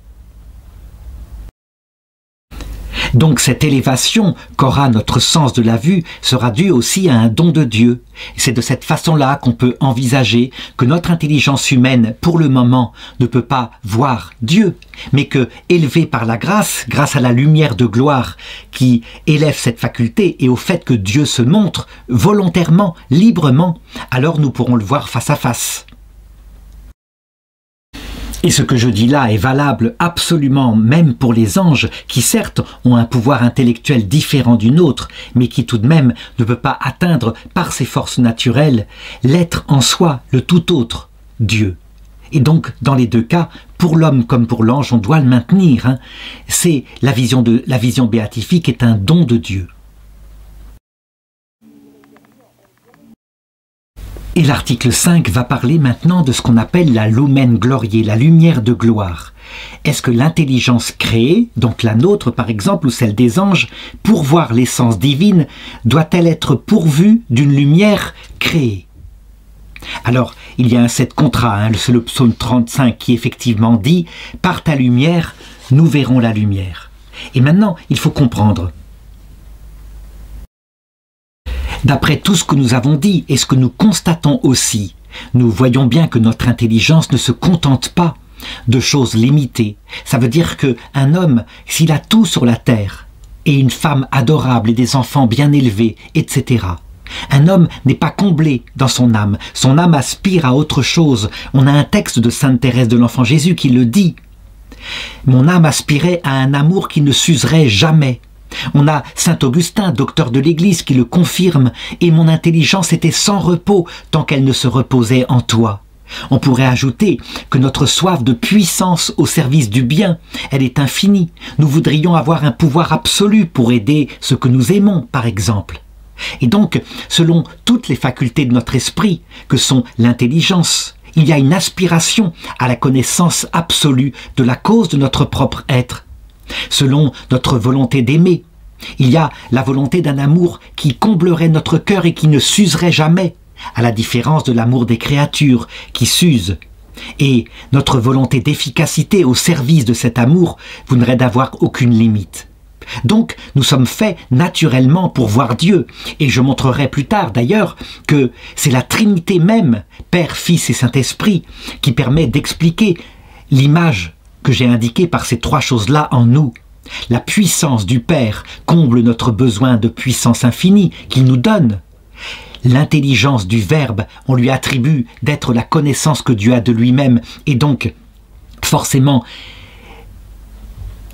Donc cette élévation qu'aura notre sens de la vue sera due aussi à un don de Dieu. C'est de cette façon-là qu'on peut envisager que notre intelligence humaine, pour le moment, ne peut pas voir Dieu, mais que, élevée par la grâce, grâce à la lumière de gloire qui élève cette faculté et au fait que Dieu se montre volontairement, librement, alors nous pourrons le voir face à face. Et ce que je dis là est valable absolument même pour les anges, qui certes ont un pouvoir intellectuel différent du nôtre, mais qui tout de même ne peut pas atteindre par ses forces naturelles l'être en soi, le tout autre, Dieu. Et donc, dans les deux cas, pour l'homme comme pour l'ange, on doit le maintenir. C'est la vision béatifique est un don de Dieu. Et l'article 5 va parler maintenant de ce qu'on appelle la lumen gloriae, la lumière de gloire. Est-ce que l'intelligence créée, donc la nôtre par exemple, ou celle des anges, pour voir l'essence divine, doit-elle être pourvue d'une lumière créée? Alors, il y a cette contrat, c'est le psaume 35 qui effectivement dit « Par ta lumière, nous verrons la lumière ». Et maintenant, il faut comprendre. D'après tout ce que nous avons dit et ce que nous constatons aussi, nous voyons bien que notre intelligence ne se contente pas de choses limitées. Ça veut dire qu'un homme, s'il a tout sur la terre, et une femme adorable et des enfants bien élevés, etc., un homme n'est pas comblé dans son âme aspire à autre chose. On a un texte de sainte Thérèse de l'Enfant Jésus qui le dit. Mon âme aspirait à un amour qui ne s'userait jamais. On a saint Augustin, docteur de l'Église, qui le confirme, et mon intelligence était sans repos tant qu'elle ne se reposait en toi. On pourrait ajouter que notre soif de puissance au service du bien, elle est infinie. Nous voudrions avoir un pouvoir absolu pour aider ce que nous aimons, par exemple. Et donc, selon toutes les facultés de notre esprit, que sont l'intelligence, il y a une aspiration à la connaissance absolue de la cause de notre propre être. Selon notre volonté d'aimer, il y a la volonté d'un amour qui comblerait notre cœur et qui ne s'userait jamais. à la différence de l'amour des créatures qui s'use. Et notre volonté d'efficacité au service de cet amour voudrait d'avoir aucune limite. Donc, nous sommes faits naturellement pour voir Dieu. Et je montrerai plus tard d'ailleurs que c'est la Trinité même, Père, Fils et Saint-Esprit, qui permet d'expliquer l'image que j'ai indiquée par ces trois choses-là en nous. La puissance du Père comble notre besoin de puissance infinie qu'il nous donne. L'intelligence du Verbe, on lui attribue d'être la connaissance que Dieu a de lui-même. Et donc, forcément,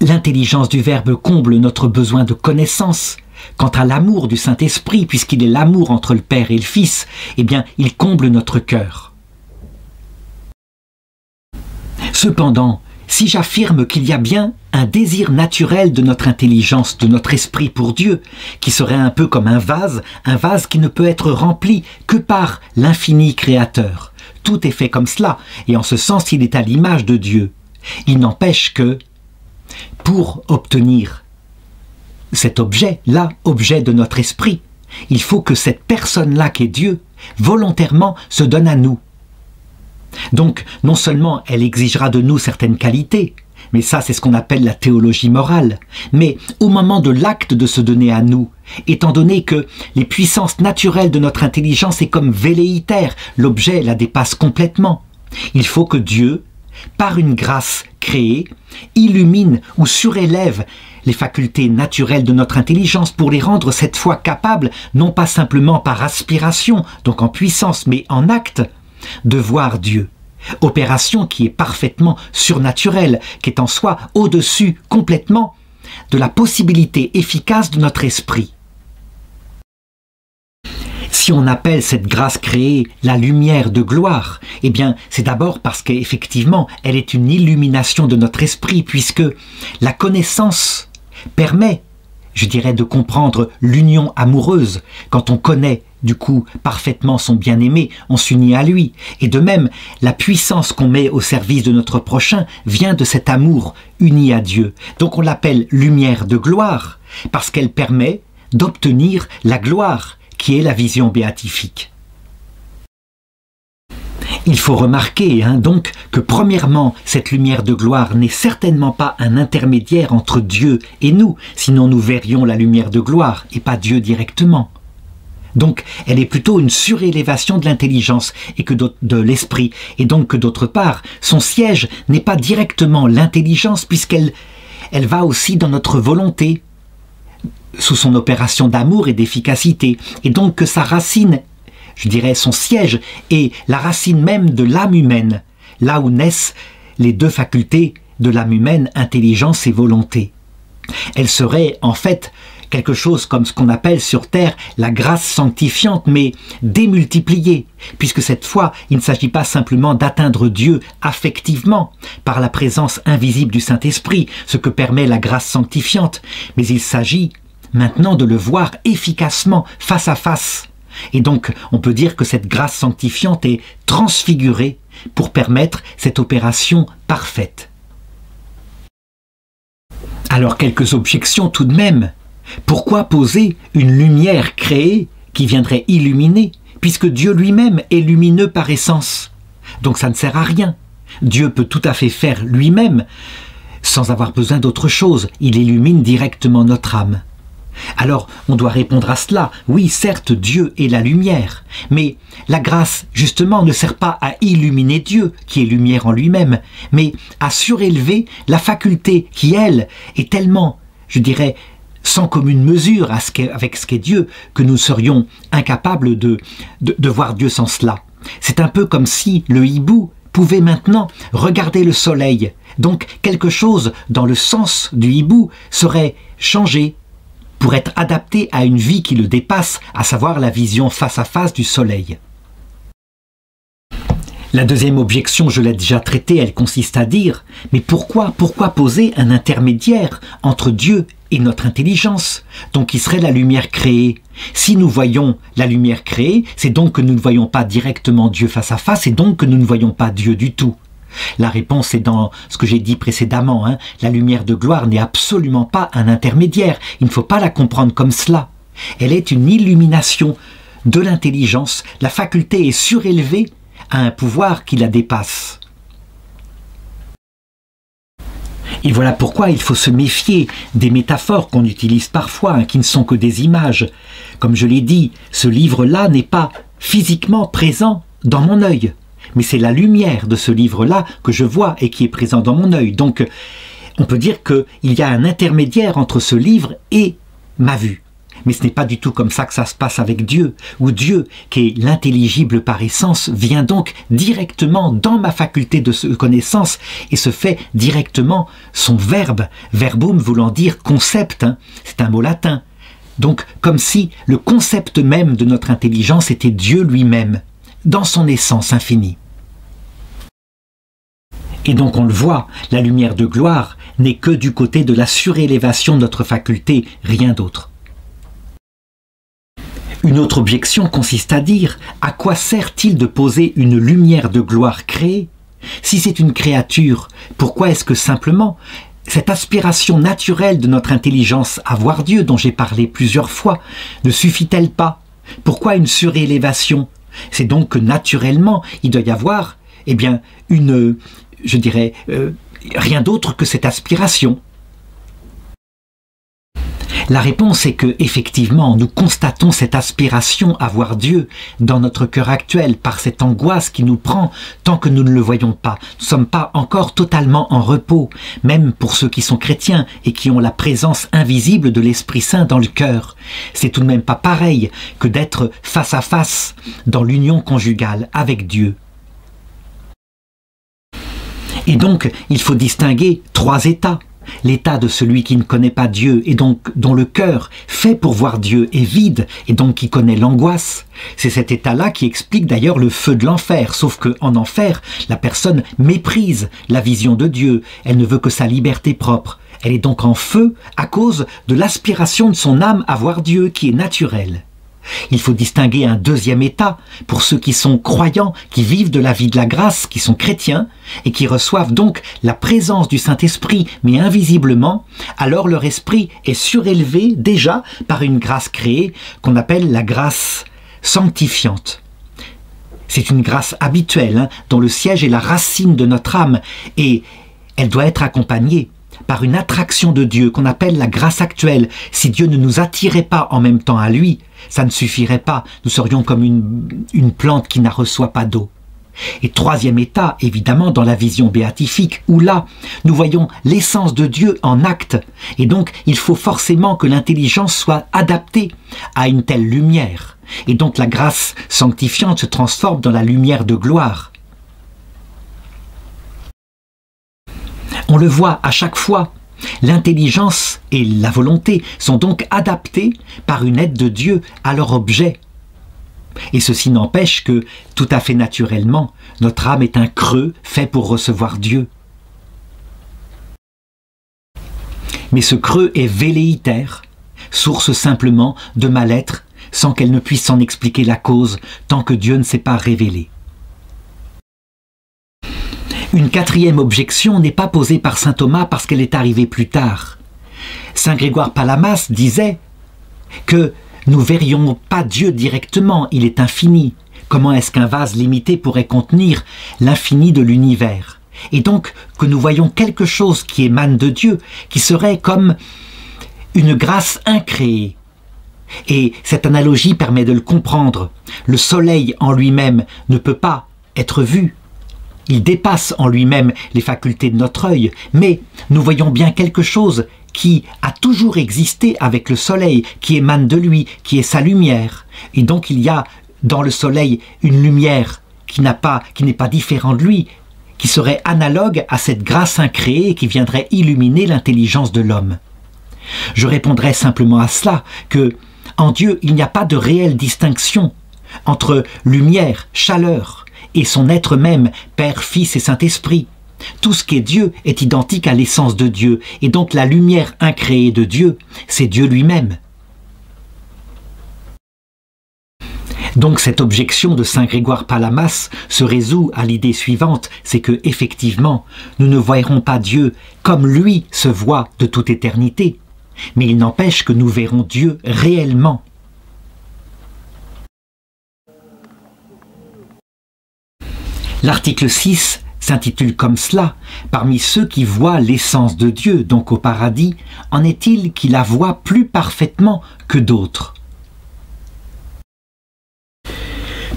l'intelligence du Verbe comble notre besoin de connaissance. Quant à l'amour du Saint-Esprit, puisqu'il est l'amour entre le Père et le Fils, eh bien, il comble notre cœur. Cependant, si j'affirme qu'il y a bien un désir naturel de notre intelligence, de notre esprit pour Dieu, qui serait un peu comme un vase qui ne peut être rempli que par l'infini créateur. Tout est fait comme cela, et en ce sens il est à l'image de Dieu. Il n'empêche que, pour obtenir cet objet-là, objet de notre esprit, il faut que cette personne-là qu'est Dieu, volontairement se donne à nous. Donc, non seulement elle exigera de nous certaines qualités, mais ça c'est ce qu'on appelle la théologie morale, mais au moment de l'acte de se donner à nous, étant donné que les puissances naturelles de notre intelligence est comme velléitaire, l'objet la dépasse complètement, il faut que Dieu, par une grâce créée, illumine ou surélève les facultés naturelles de notre intelligence pour les rendre cette fois capables, non pas simplement par aspiration, donc en puissance, mais en acte, de voir Dieu. Opération qui est parfaitement surnaturelle, qui est en soi au-dessus complètement de la possibilité efficace de notre esprit. Si on appelle cette grâce créée la lumière de gloire, eh bien c'est d'abord parce qu'effectivement elle est une illumination de notre esprit, puisque la connaissance permet, je dirais, de comprendre l'union amoureuse. Quand on connaît du coup parfaitement son bien-aimé, on s'unit à lui. Et de même, la puissance qu'on met au service de notre prochain vient de cet amour uni à Dieu. Donc on l'appelle lumière de gloire, parce qu'elle permet d'obtenir la gloire, qui est la vision béatifique. Il faut remarquer donc que premièrement, cette lumière de gloire n'est certainement pas un intermédiaire entre Dieu et nous, sinon nous verrions la lumière de gloire et pas Dieu directement. Donc elle est plutôt une surélévation de l'intelligence et que de l'esprit, et donc que d'autre part, son siège n'est pas directement l'intelligence puisqu'elle va aussi dans notre volonté, sous son opération d'amour et d'efficacité, et donc que sa racine, je dirais son siège, est la racine même de l'âme humaine, là où naissent les deux facultés de l'âme humaine, intelligence et volonté. Elle serait en fait quelque chose comme ce qu'on appelle sur terre la grâce sanctifiante, mais démultipliée, puisque cette fois, il ne s'agit pas simplement d'atteindre Dieu affectivement, par la présence invisible du Saint-Esprit, ce que permet la grâce sanctifiante, mais il s'agit maintenant de le voir efficacement, face à face. Et donc, on peut dire que cette grâce sanctifiante est transfigurée pour permettre cette opération parfaite. Alors, quelques objections tout de même. Pourquoi poser une lumière créée qui viendrait illuminer, puisque Dieu lui-même est lumineux par essence? Donc ça ne sert à rien. Dieu peut tout à fait faire lui-même, sans avoir besoin d'autre chose. Il illumine directement notre âme. Alors, on doit répondre à cela. Oui, certes, Dieu est la lumière, mais la grâce, justement, ne sert pas à illuminer Dieu, qui est lumière en lui-même, mais à surélever la faculté qui, elle, est tellement, je dirais, sans commune mesure avec ce qu'est Dieu, que nous serions incapables de voir Dieu sans cela. C'est un peu comme si le hibou pouvait maintenant regarder le soleil. Donc, quelque chose dans le sens du hibou serait changé, pour être adapté à une vie qui le dépasse, à savoir la vision face à face du soleil. La deuxième objection, je l'ai déjà traitée, elle consiste à dire « Mais pourquoi poser un intermédiaire entre Dieu et notre intelligence, donc qui serait la lumière créée? Si nous voyons la lumière créée, c'est donc que nous ne voyons pas directement Dieu face à face, et donc que nous ne voyons pas Dieu du tout. » La réponse est dans ce que j'ai dit précédemment. La lumière de gloire n'est absolument pas un intermédiaire. Il ne faut pas la comprendre comme cela. Elle est une illumination de l'intelligence, la faculté est surélevée à un pouvoir qui la dépasse. Et voilà pourquoi il faut se méfier des métaphores qu'on utilise parfois, qui ne sont que des images. Comme je l'ai dit, ce livre-là n'est pas physiquement présent dans mon œil, mais c'est la lumière de ce livre-là que je vois et qui est présent dans mon œil. Donc, on peut dire qu'il y a un intermédiaire entre ce livre et ma vue. Mais ce n'est pas du tout comme ça que ça se passe avec Dieu, où Dieu, qui est l'intelligible par essence, vient donc directement dans ma faculté de connaissance et se fait directement son verbe, verbum voulant dire concept, c'est un mot latin. Donc comme si le concept même de notre intelligence était Dieu lui-même, dans son essence infinie. Et donc on le voit, la lumière de gloire n'est que du côté de la surélévation de notre faculté, rien d'autre. Une autre objection consiste à dire « À quoi sert-il de poser une lumière de gloire créée ? Si c'est une créature, pourquoi est-ce que simplement cette aspiration naturelle de notre intelligence à voir Dieu dont j'ai parlé plusieurs fois ne suffit-elle pas? Pourquoi une surélévation? C'est donc que naturellement il doit y avoir rien d'autre que cette aspiration. » La réponse est que, effectivement, nous constatons cette aspiration à voir Dieu dans notre cœur actuel par cette angoisse qui nous prend tant que nous ne le voyons pas. Nous ne sommes pas encore totalement en repos, même pour ceux qui sont chrétiens et qui ont la présence invisible de l'Esprit Saint dans le cœur. C'est tout de même pas pareil que d'être face à face dans l'union conjugale avec Dieu. Et donc, il faut distinguer 3 états. L'état de celui qui ne connaît pas Dieu et donc dont le cœur fait pour voir Dieu est vide et donc qui connaît l'angoisse. C'est cet état-là qui explique d'ailleurs le feu de l'enfer, sauf qu'en enfer, la personne méprise la vision de Dieu, elle ne veut que sa liberté propre. Elle est donc en feu à cause de l'aspiration de son âme à voir Dieu qui est naturelle. Il faut distinguer un 2e état pour ceux qui sont croyants, qui vivent de la vie de la grâce, qui sont chrétiens et qui reçoivent donc la présence du Saint-Esprit, mais invisiblement. Alors leur esprit est surélevé déjà par une grâce créée qu'on appelle la grâce sanctifiante. C'est une grâce habituelle dont le siège est la racine de notre âme et elle doit être accompagnée par une attraction de Dieu qu'on appelle la grâce actuelle. Si Dieu ne nous attirait pas en même temps à lui, ça ne suffirait pas. Nous serions comme une plante qui ne reçoit pas d'eau. Et 3e état, évidemment, dans la vision béatifique, où là, nous voyons l'essence de Dieu en acte. Et donc, il faut forcément que l'intelligence soit adaptée à une telle lumière. Et donc, la grâce sanctifiante se transforme dans la lumière de gloire. On le voit à chaque fois, l'intelligence et la volonté sont donc adaptées par une aide de Dieu à leur objet. Et ceci n'empêche que, tout à fait naturellement, notre âme est un creux fait pour recevoir Dieu. Mais ce creux est velléitaire, source simplement de mal-être, sans qu'elle ne puisse s'en expliquer la cause, tant que Dieu ne s'est pas révélé. Une 4e objection n'est pas posée par saint Thomas parce qu'elle est arrivée plus tard. Saint Grégoire Palamas disait que nous ne verrions pas Dieu directement, il est infini. Comment est-ce qu'un vase limité pourrait contenir l'infini de l'univers? Et donc que nous voyons quelque chose qui émane de Dieu, qui serait comme une grâce incréée. Et cette analogie permet de le comprendre. Le soleil en lui-même ne peut pas être vu. Il dépasse en lui-même les facultés de notre œil, mais nous voyons bien quelque chose qui a toujours existé avec le soleil, qui émane de lui, qui est sa lumière. Et donc il y a dans le soleil une lumière qui n'est pas différente de lui, qui serait analogue à cette grâce incréée qui viendrait illuminer l'intelligence de l'homme. Je répondrai simplement à cela que en Dieu il n'y a pas de réelle distinction entre lumière, chaleur, et son être même, Père, Fils et Saint-Esprit. Tout ce qui est Dieu est identique à l'essence de Dieu, et donc la lumière incréée de Dieu, c'est Dieu lui-même. Donc cette objection de saint Grégoire Palamas se résout à l'idée suivante, c'est que effectivement, nous ne verrons pas Dieu comme lui se voit de toute éternité, mais il n'empêche que nous verrons Dieu réellement. L'article 6 s'intitule comme cela: parmi ceux qui voient l'essence de Dieu, donc au paradis, en est-il qui la voient plus parfaitement que d'autres?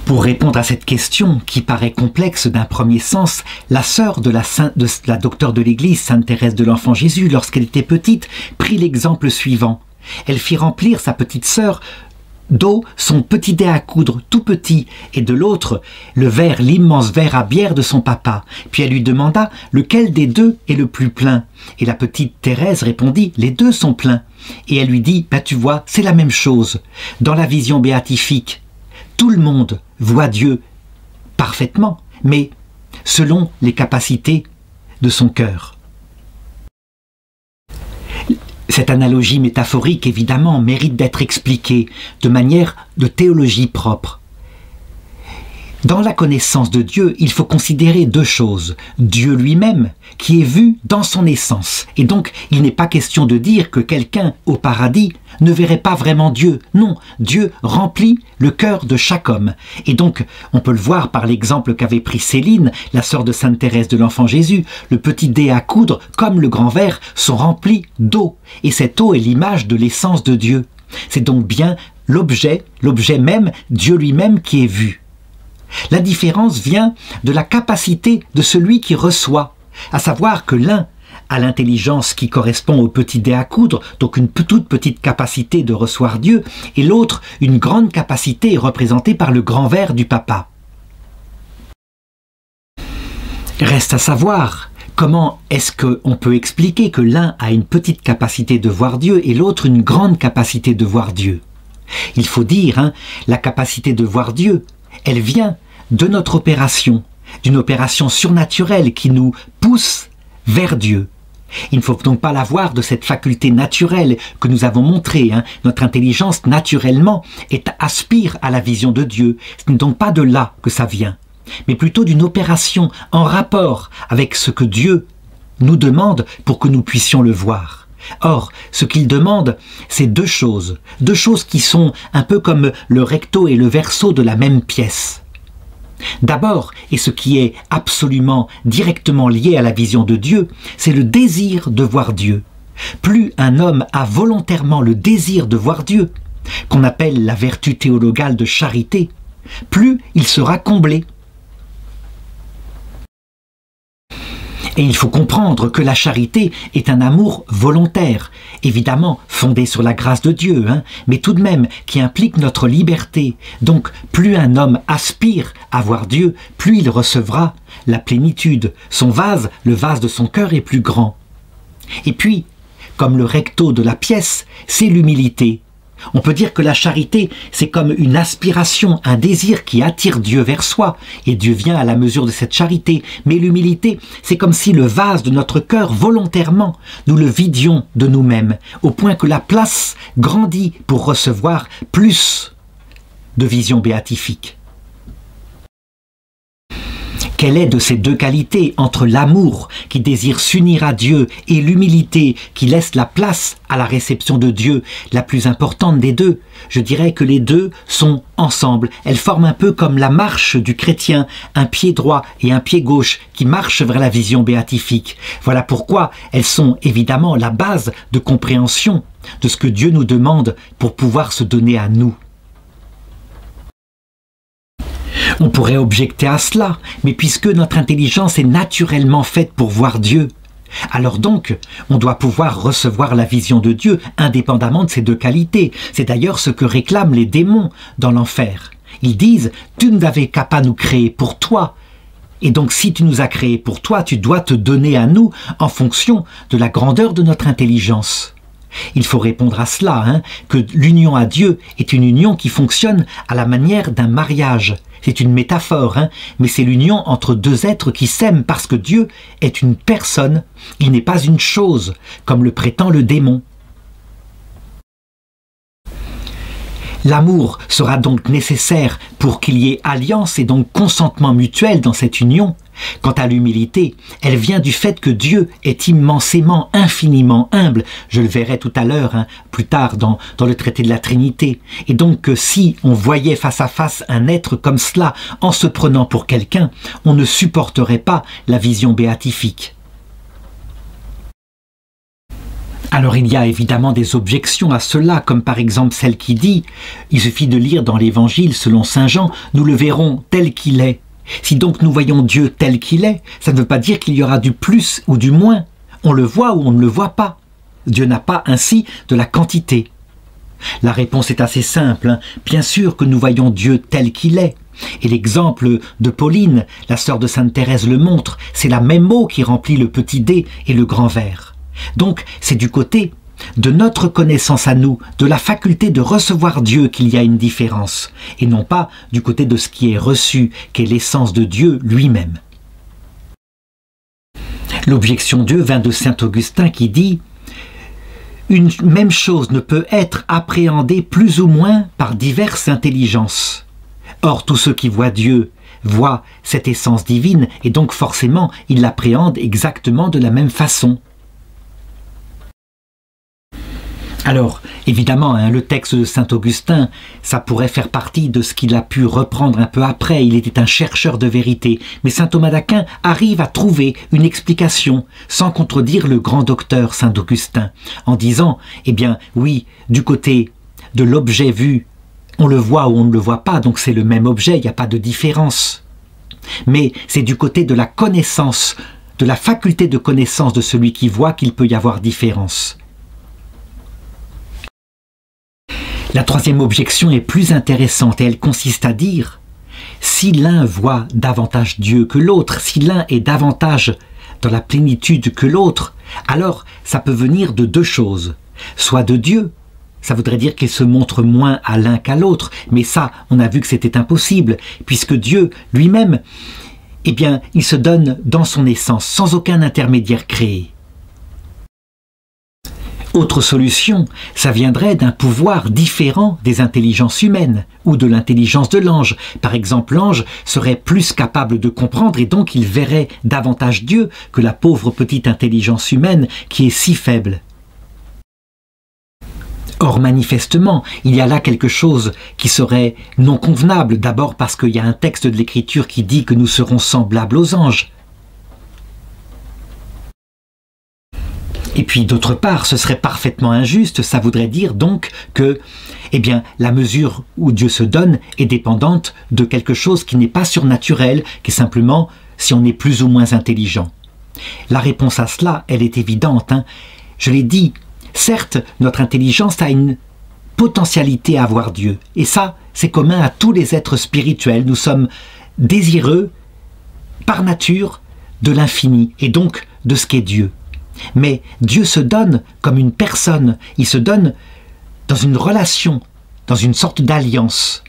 Pour répondre à cette question, qui paraît complexe d'un premier sens, la sœur de la docteure de l'Église, Sainte Thérèse de l'Enfant Jésus, lorsqu'elle était petite, prit l'exemple suivant. Elle fit remplir sa petite sœur d'eau son petit dé à coudre tout petit, et de l'autre l'immense verre à bière de son papa. Puis elle lui demanda lequel des deux est le plus plein. Et la petite Thérèse répondit: les deux sont pleins. Et elle lui dit: tu vois, c'est la même chose. Dans la vision béatifique, tout le monde voit Dieu parfaitement, mais selon les capacités de son cœur. Cette analogie métaphorique, évidemment, mérite d'être expliquée de manière de théologie propre. Dans la connaissance de Dieu, il faut considérer deux choses. Dieu lui-même, qui est vu dans son essence. Et donc, il n'est pas question de dire que quelqu'un au paradis ne verrait pas vraiment Dieu. Non, Dieu remplit le cœur de chaque homme. Et donc, on peut le voir par l'exemple qu'avait pris Céline, la sœur de Sainte Thérèse de l'Enfant Jésus. Le petit dé à coudre, comme le grand verre, sont remplis d'eau. Et cette eau est l'image de l'essence de Dieu. C'est donc bien l'objet même, Dieu lui-même, qui est vu. La différence vient de la capacité de celui qui reçoit, à savoir que l'un a l'intelligence qui correspond au petit dé à coudre, donc une toute petite capacité de recevoir Dieu, et l'autre une grande capacité représentée par le grand verre du papa. Reste à savoir comment est-ce qu'on peut expliquer que l'un a une petite capacité de voir Dieu et l'autre une grande capacité de voir Dieu. Il faut dire, la capacité de voir Dieu, elle vient de notre opération, d'une opération surnaturelle qui nous pousse vers Dieu. Il ne faut donc pas la voir de cette faculté naturelle que nous avons montrée. Notre intelligence, naturellement, aspire à la vision de Dieu. Ce n'est donc pas de là que ça vient, mais plutôt d'une opération en rapport avec ce que Dieu nous demande pour que nous puissions le voir. Or, ce qu'il demande, c'est deux choses qui sont un peu comme le recto et le verso de la même pièce. D'abord, et ce qui est absolument directement lié à la vision de Dieu, c'est le désir de voir Dieu. Plus un homme a volontairement le désir de voir Dieu, qu'on appelle la vertu théologale de charité, plus il sera comblé. Et il faut comprendre que la charité est un amour volontaire, évidemment fondé sur la grâce de Dieu, mais tout de même qui implique notre liberté. Donc plus un homme aspire à voir Dieu, plus il recevra la plénitude. Son vase, le vase de son cœur, est plus grand. Et puis, comme le recto de la pièce, c'est l'humilité. On peut dire que la charité, c'est comme une aspiration, un désir qui attire Dieu vers soi, et Dieu vient à la mesure de cette charité. Mais l'humilité, c'est comme si le vase de notre cœur, volontairement, nous le vidions de nous-mêmes, au point que la place grandit pour recevoir plus de vision béatifique. Quelle est de ces deux qualités entre l'amour qui désire s'unir à Dieu et l'humilité qui laisse la place à la réception de Dieu, la plus importante des deux? Je dirais que les deux sont ensemble. Elles forment un peu comme la marche du chrétien, un pied droit et un pied gauche qui marchent vers la vision béatifique. Voilà pourquoi elles sont évidemment la base de compréhension de ce que Dieu nous demande pour pouvoir se donner à nous. On pourrait objecter à cela, mais puisque notre intelligence est naturellement faite pour voir Dieu, alors donc on doit pouvoir recevoir la vision de Dieu indépendamment de ces deux qualités. C'est d'ailleurs ce que réclament les démons dans l'enfer. Ils disent « Tu n'avais qu'à pas nous créer pour toi, et donc si tu nous as créés pour toi, tu dois te donner à nous en fonction de la grandeur de notre intelligence. » Il faut répondre à cela, que l'union à Dieu est une union qui fonctionne à la manière d'un mariage. C'est une métaphore, mais c'est l'union entre deux êtres qui s'aiment parce que Dieu est une personne, il n'est pas une chose, comme le prétend le démon. L'amour sera donc nécessaire pour qu'il y ait alliance et donc consentement mutuel dans cette union, Quant à l'humilité, elle vient du fait que Dieu est immensément, infiniment humble. Je le verrai tout à l'heure, plus tard dans le traité de la Trinité. Et donc que si on voyait face à face un être comme cela, en se prenant pour quelqu'un, on ne supporterait pas la vision béatifique. Alors il y a évidemment des objections à cela, comme par exemple celle qui dit « Il suffit de lire dans l'Évangile selon saint Jean, nous le verrons tel qu'il est ». Si donc nous voyons Dieu tel qu'il est, ça ne veut pas dire qu'il y aura du plus ou du moins. On le voit ou on ne le voit pas. Dieu n'a pas ainsi de la quantité. La réponse est assez simple. Bien sûr que nous voyons Dieu tel qu'il est. Et l'exemple de Pauline, la sœur de sainte Thérèse, le montre. C'est la même eau qui remplit le petit dé et le grand verre. Donc c'est du côté de notre connaissance à nous, de la faculté de recevoir Dieu qu'il y a une différence, et non pas du côté de ce qui est reçu, qu'est l'essence de Dieu lui-même. L'objection Dieu vint de saint Augustin qui dit « Une même chose ne peut être appréhendée plus ou moins par diverses intelligences. Or tous ceux qui voient Dieu voient cette essence divine, et donc forcément ils l'appréhendent exactement de la même façon. » Alors, évidemment, le texte de saint Augustin, ça pourrait faire partie de ce qu'il a pu reprendre un peu après. Il était un chercheur de vérité. Mais saint Thomas d'Aquin arrive à trouver une explication, sans contredire le grand docteur saint Augustin, en disant, eh bien, oui, du côté de l'objet vu, on le voit ou on ne le voit pas, donc c'est le même objet, il n'y a pas de différence. Mais c'est du côté de la connaissance, de la faculté de connaissance de celui qui voit qu'il peut y avoir différence. La troisième objection est plus intéressante et elle consiste à dire si l'un voit davantage Dieu que l'autre, si l'un est davantage dans la plénitude que l'autre, alors ça peut venir de deux choses. Soit de Dieu, ça voudrait dire qu'il se montre moins à l'un qu'à l'autre, mais ça, on a vu que c'était impossible, puisque Dieu lui-même, eh bien, il se donne dans son essence, sans aucun intermédiaire créé. Autre solution, ça viendrait d'un pouvoir différent des intelligences humaines ou de l'intelligence de l'ange. Par exemple, l'ange serait plus capable de comprendre et donc il verrait davantage Dieu que la pauvre petite intelligence humaine qui est si faible. Or, manifestement, il y a là quelque chose qui serait non convenable, d'abord parce qu'il y a un texte de l'Écriture qui dit que nous serons semblables aux anges. Et puis d'autre part, ce serait parfaitement injuste, ça voudrait dire donc que, eh bien, la mesure où Dieu se donne est dépendante de quelque chose qui n'est pas surnaturel, qui est simplement si on est plus ou moins intelligent. La réponse à cela, elle est évidente. Je l'ai dit, certes, notre intelligence a une potentialité à voir Dieu, et ça, c'est commun à tous les êtres spirituels. Nous sommes désireux, par nature, de l'infini, et donc de ce qu'est Dieu. Mais Dieu se donne comme une personne, il se donne dans une relation, dans une sorte d'alliance.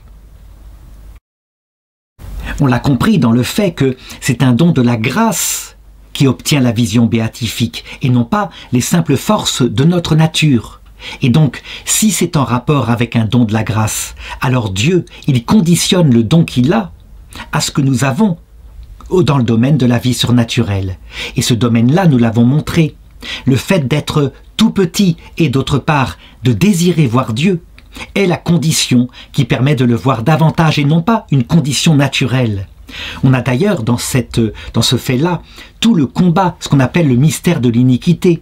On l'a compris dans le fait que c'est un don de la grâce qui obtient la vision béatifique, et non pas les simples forces de notre nature. Et donc, si c'est en rapport avec un don de la grâce, alors Dieu, il conditionne le don qu'il a à ce que nous avons dans le domaine de la vie surnaturelle. Et ce domaine-là, nous l'avons montré. Le fait d'être tout petit et d'autre part de désirer voir Dieu est la condition qui permet de le voir davantage et non pas une condition naturelle. On a d'ailleurs dans ce fait-là tout le combat, ce qu'on appelle le mystère de l'iniquité.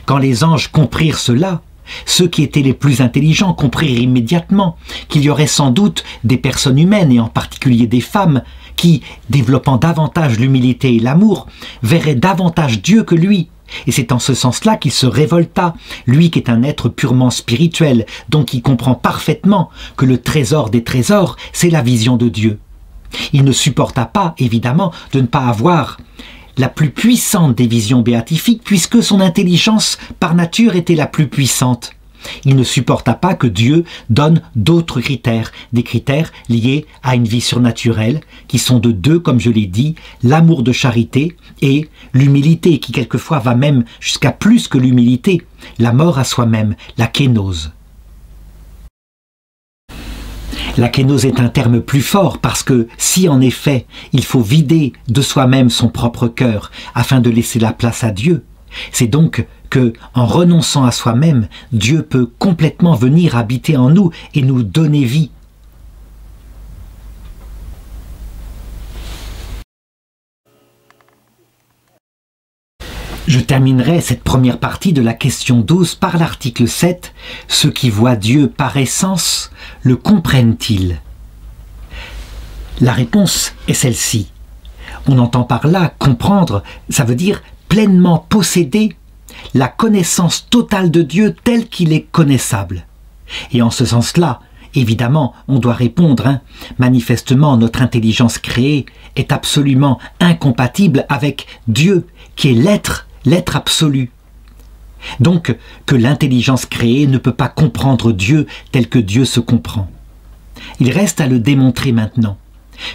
Quand les anges comprirent cela, ceux qui étaient les plus intelligents comprirent immédiatement qu'il y aurait sans doute des personnes humaines, et en particulier des femmes, qui, développant davantage l'humilité et l'amour, verraient davantage Dieu que lui. Et c'est en ce sens-là qu'il se révolta, lui qui est un être purement spirituel, donc qui comprend parfaitement que le trésor des trésors, c'est la vision de Dieu. Il ne supporta pas, évidemment, de ne pas avoir la plus puissante des visions béatifiques, puisque son intelligence, par nature, était la plus puissante. Il ne supporta pas que Dieu donne d'autres critères, des critères liés à une vie surnaturelle, qui sont de deux, comme je l'ai dit, l'amour de charité et l'humilité, qui quelquefois va même jusqu'à plus que l'humilité, la mort à soi-même, la kénose. La kénose est un terme plus fort parce que si en effet il faut vider de soi-même son propre cœur afin de laisser la place à Dieu, c'est donc que, en renonçant à soi-même, Dieu peut complètement venir habiter en nous et nous donner vie. Je terminerai cette première partie de la question 12 par l'article 7. Ceux qui voient Dieu par essence, le comprennent-ils? La réponse est celle-ci. On entend par là comprendre, ça veut dire pleinement posséder la connaissance totale de Dieu tel qu'il est connaissable. Et en ce sens-là, évidemment, on doit répondre, manifestement notre intelligence créée est absolument incompatible avec Dieu qui est l'être absolu. Donc que l'intelligence créée ne peut pas comprendre Dieu tel que Dieu se comprend. Il reste à le démontrer maintenant.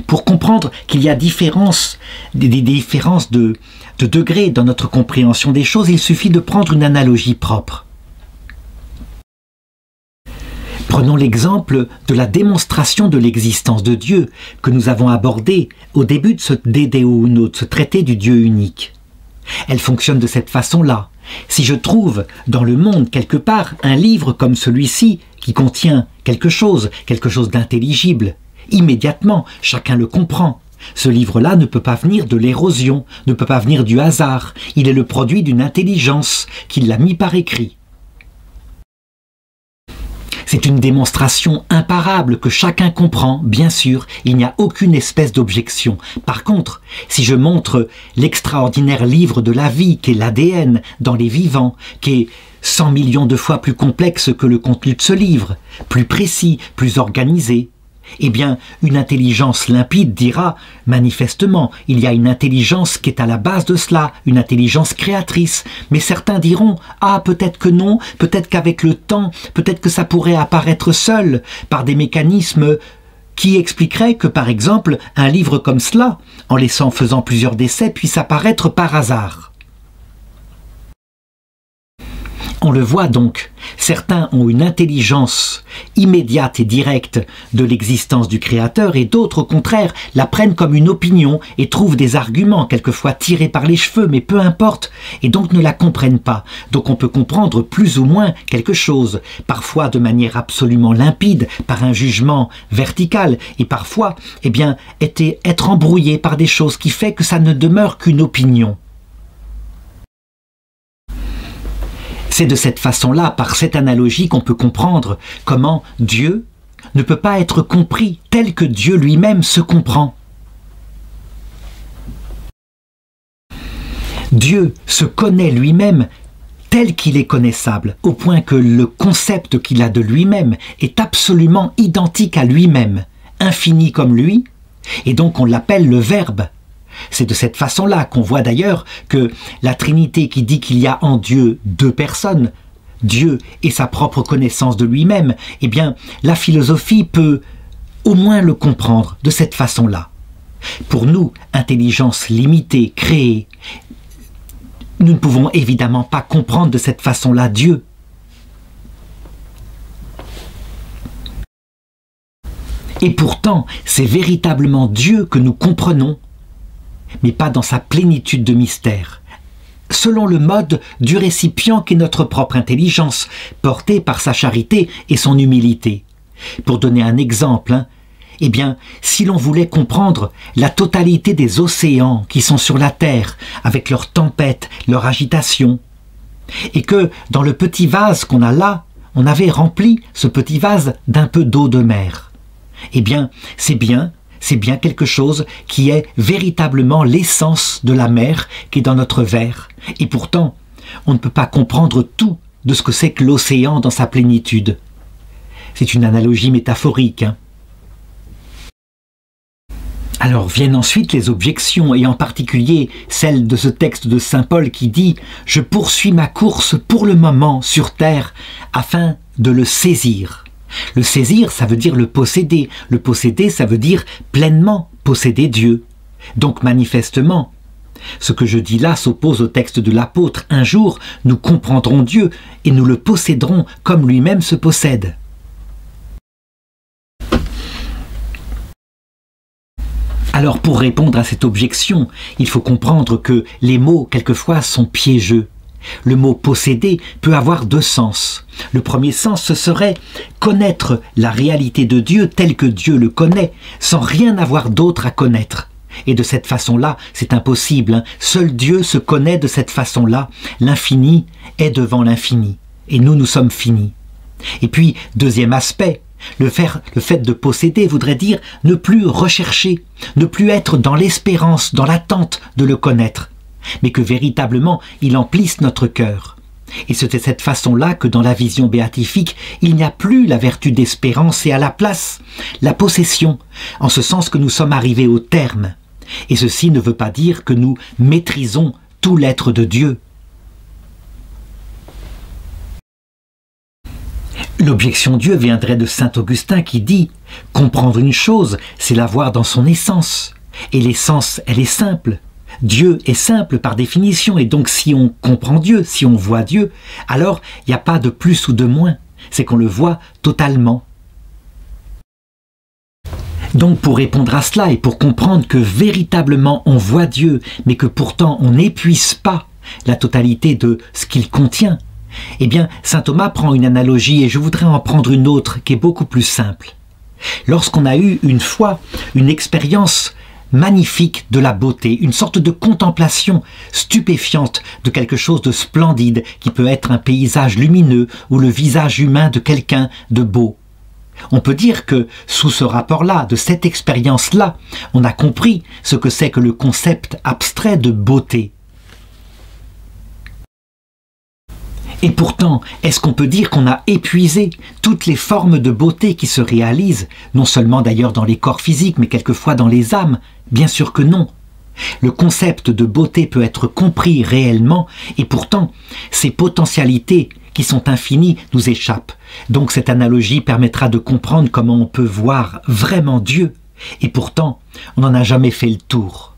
Pour comprendre qu'il y a des différences de degrés dans notre compréhension des choses, il suffit de prendre une analogie propre. Prenons l'exemple de la démonstration de l'existence de Dieu que nous avons abordé au début de ce DDO Uno, de ce traité du Dieu unique. Elle fonctionne de cette façon-là. Si je trouve dans le monde quelque part un livre comme celui-ci qui contient quelque chose d'intelligible, immédiatement chacun le comprend. Ce livre-là ne peut pas venir de l'érosion, ne peut pas venir du hasard. Il est le produit d'une intelligence qui l'a mis par écrit. C'est une démonstration imparable que chacun comprend, bien sûr, il n'y a aucune espèce d'objection. Par contre, si je montre l'extraordinaire livre de la vie qu'est l'ADN dans les vivants, qui est 100 millions de fois plus complexe que le contenu de ce livre, plus précis, plus organisé, eh bien, une intelligence limpide dira, manifestement, il y a une intelligence qui est à la base de cela, une intelligence créatrice. Mais certains diront, ah, peut-être que non, peut-être qu'avec le temps, peut-être que ça pourrait apparaître seul, par des mécanismes qui expliqueraient que, par exemple, un livre comme cela, en faisant plusieurs décès, puisse apparaître par hasard. On le voit donc, certains ont une intelligence immédiate et directe de l'existence du Créateur et d'autres, au contraire, la prennent comme une opinion et trouvent des arguments, quelquefois tirés par les cheveux, mais peu importe, et donc ne la comprennent pas. Donc on peut comprendre plus ou moins quelque chose, parfois de manière absolument limpide, par un jugement vertical, et parfois, eh bien, être embrouillé par des choses qui fait que ça ne demeure qu'une opinion. C'est de cette façon-là, par cette analogie, qu'on peut comprendre comment Dieu ne peut pas être compris tel que Dieu lui-même se comprend. Dieu se connaît lui-même tel qu'il est connaissable, au point que le concept qu'il a de lui-même est absolument identique à lui-même, infini comme lui, et donc on l'appelle le Verbe. C'est de cette façon-là qu'on voit d'ailleurs que la Trinité qui dit qu'il y a en Dieu deux personnes, Dieu et sa propre connaissance de lui-même, eh bien, la philosophie peut au moins le comprendre de cette façon-là. Pour nous, intelligence limitée, créée, nous ne pouvons évidemment pas comprendre de cette façon-là Dieu. Et pourtant, c'est véritablement Dieu que nous comprenons, mais pas dans sa plénitude de mystère, selon le mode du récipient qu'est notre propre intelligence, portée par sa charité et son humilité. Pour donner un exemple, eh bien, si l'on voulait comprendre la totalité des océans qui sont sur la Terre, avec leurs tempêtes, leur agitation, et que dans le petit vase qu'on a là, on avait rempli ce petit vase d'un peu d'eau de mer, eh bien, c'est bien quelque chose qui est véritablement l'essence de la mer qui est dans notre verre. Et pourtant, on ne peut pas comprendre tout de ce que c'est que l'océan dans sa plénitude. C'est une analogie métaphorique. Alors viennent ensuite les objections, et en particulier celle de ce texte de saint Paul qui dit « Je poursuis ma course pour le moment sur terre afin de le saisir ». Le saisir, ça veut dire le posséder. Le posséder, ça veut dire pleinement posséder Dieu. Donc manifestement, ce que je dis là s'oppose au texte de l'apôtre. Un jour, nous comprendrons Dieu et nous le posséderons comme lui-même se possède. Alors pour répondre à cette objection, il faut comprendre que les mots quelquefois sont piégeux. Le mot posséder peut avoir deux sens. Le premier sens, ce serait connaître la réalité de Dieu tel que Dieu le connaît, sans rien avoir d'autre à connaître. Et de cette façon-là, c'est impossible. Seul Dieu se connaît de cette façon-là. L'infini est devant l'infini. Et nous sommes finis. Et puis, deuxième aspect, le fait de posséder voudrait dire ne plus rechercher, ne plus être dans l'espérance, dans l'attente de le connaître, mais que véritablement il emplisse notre cœur. Et c'est de cette façon-là que dans la vision béatifique, il n'y a plus la vertu d'espérance et à la place, la possession, en ce sens que nous sommes arrivés au terme. Et ceci ne veut pas dire que nous maîtrisons tout l'être de Dieu. L'objection Dieu viendrait de saint Augustin qui dit « Comprendre une chose, c'est la voir dans son essence. Et l'essence, elle est simple. Dieu est simple par définition, et donc si on comprend Dieu, si on voit Dieu, alors il n'y a pas de plus ou de moins, c'est qu'on le voit totalement. » Donc pour répondre à cela et pour comprendre que véritablement on voit Dieu, mais que pourtant on n'épuise pas la totalité de ce qu'il contient, eh bien, saint Thomas prend une analogie et je voudrais en prendre une autre qui est beaucoup plus simple. Lorsqu'on a eu une fois une expérience magnifique de la beauté, une sorte de contemplation stupéfiante de quelque chose de splendide qui peut être un paysage lumineux ou le visage humain de quelqu'un de beau. On peut dire que sous ce rapport-là, de cette expérience-là, on a compris ce que c'est que le concept abstrait de beauté. Et pourtant, est-ce qu'on peut dire qu'on a épuisé toutes les formes de beauté qui se réalisent, non seulement d'ailleurs dans les corps physiques, mais quelquefois dans les âmes? Bien sûr que non. Le concept de beauté peut être compris réellement, et pourtant, ces potentialités qui sont infinies nous échappent. Donc cette analogie permettra de comprendre comment on peut voir vraiment Dieu, et pourtant, on n'en a jamais fait le tour.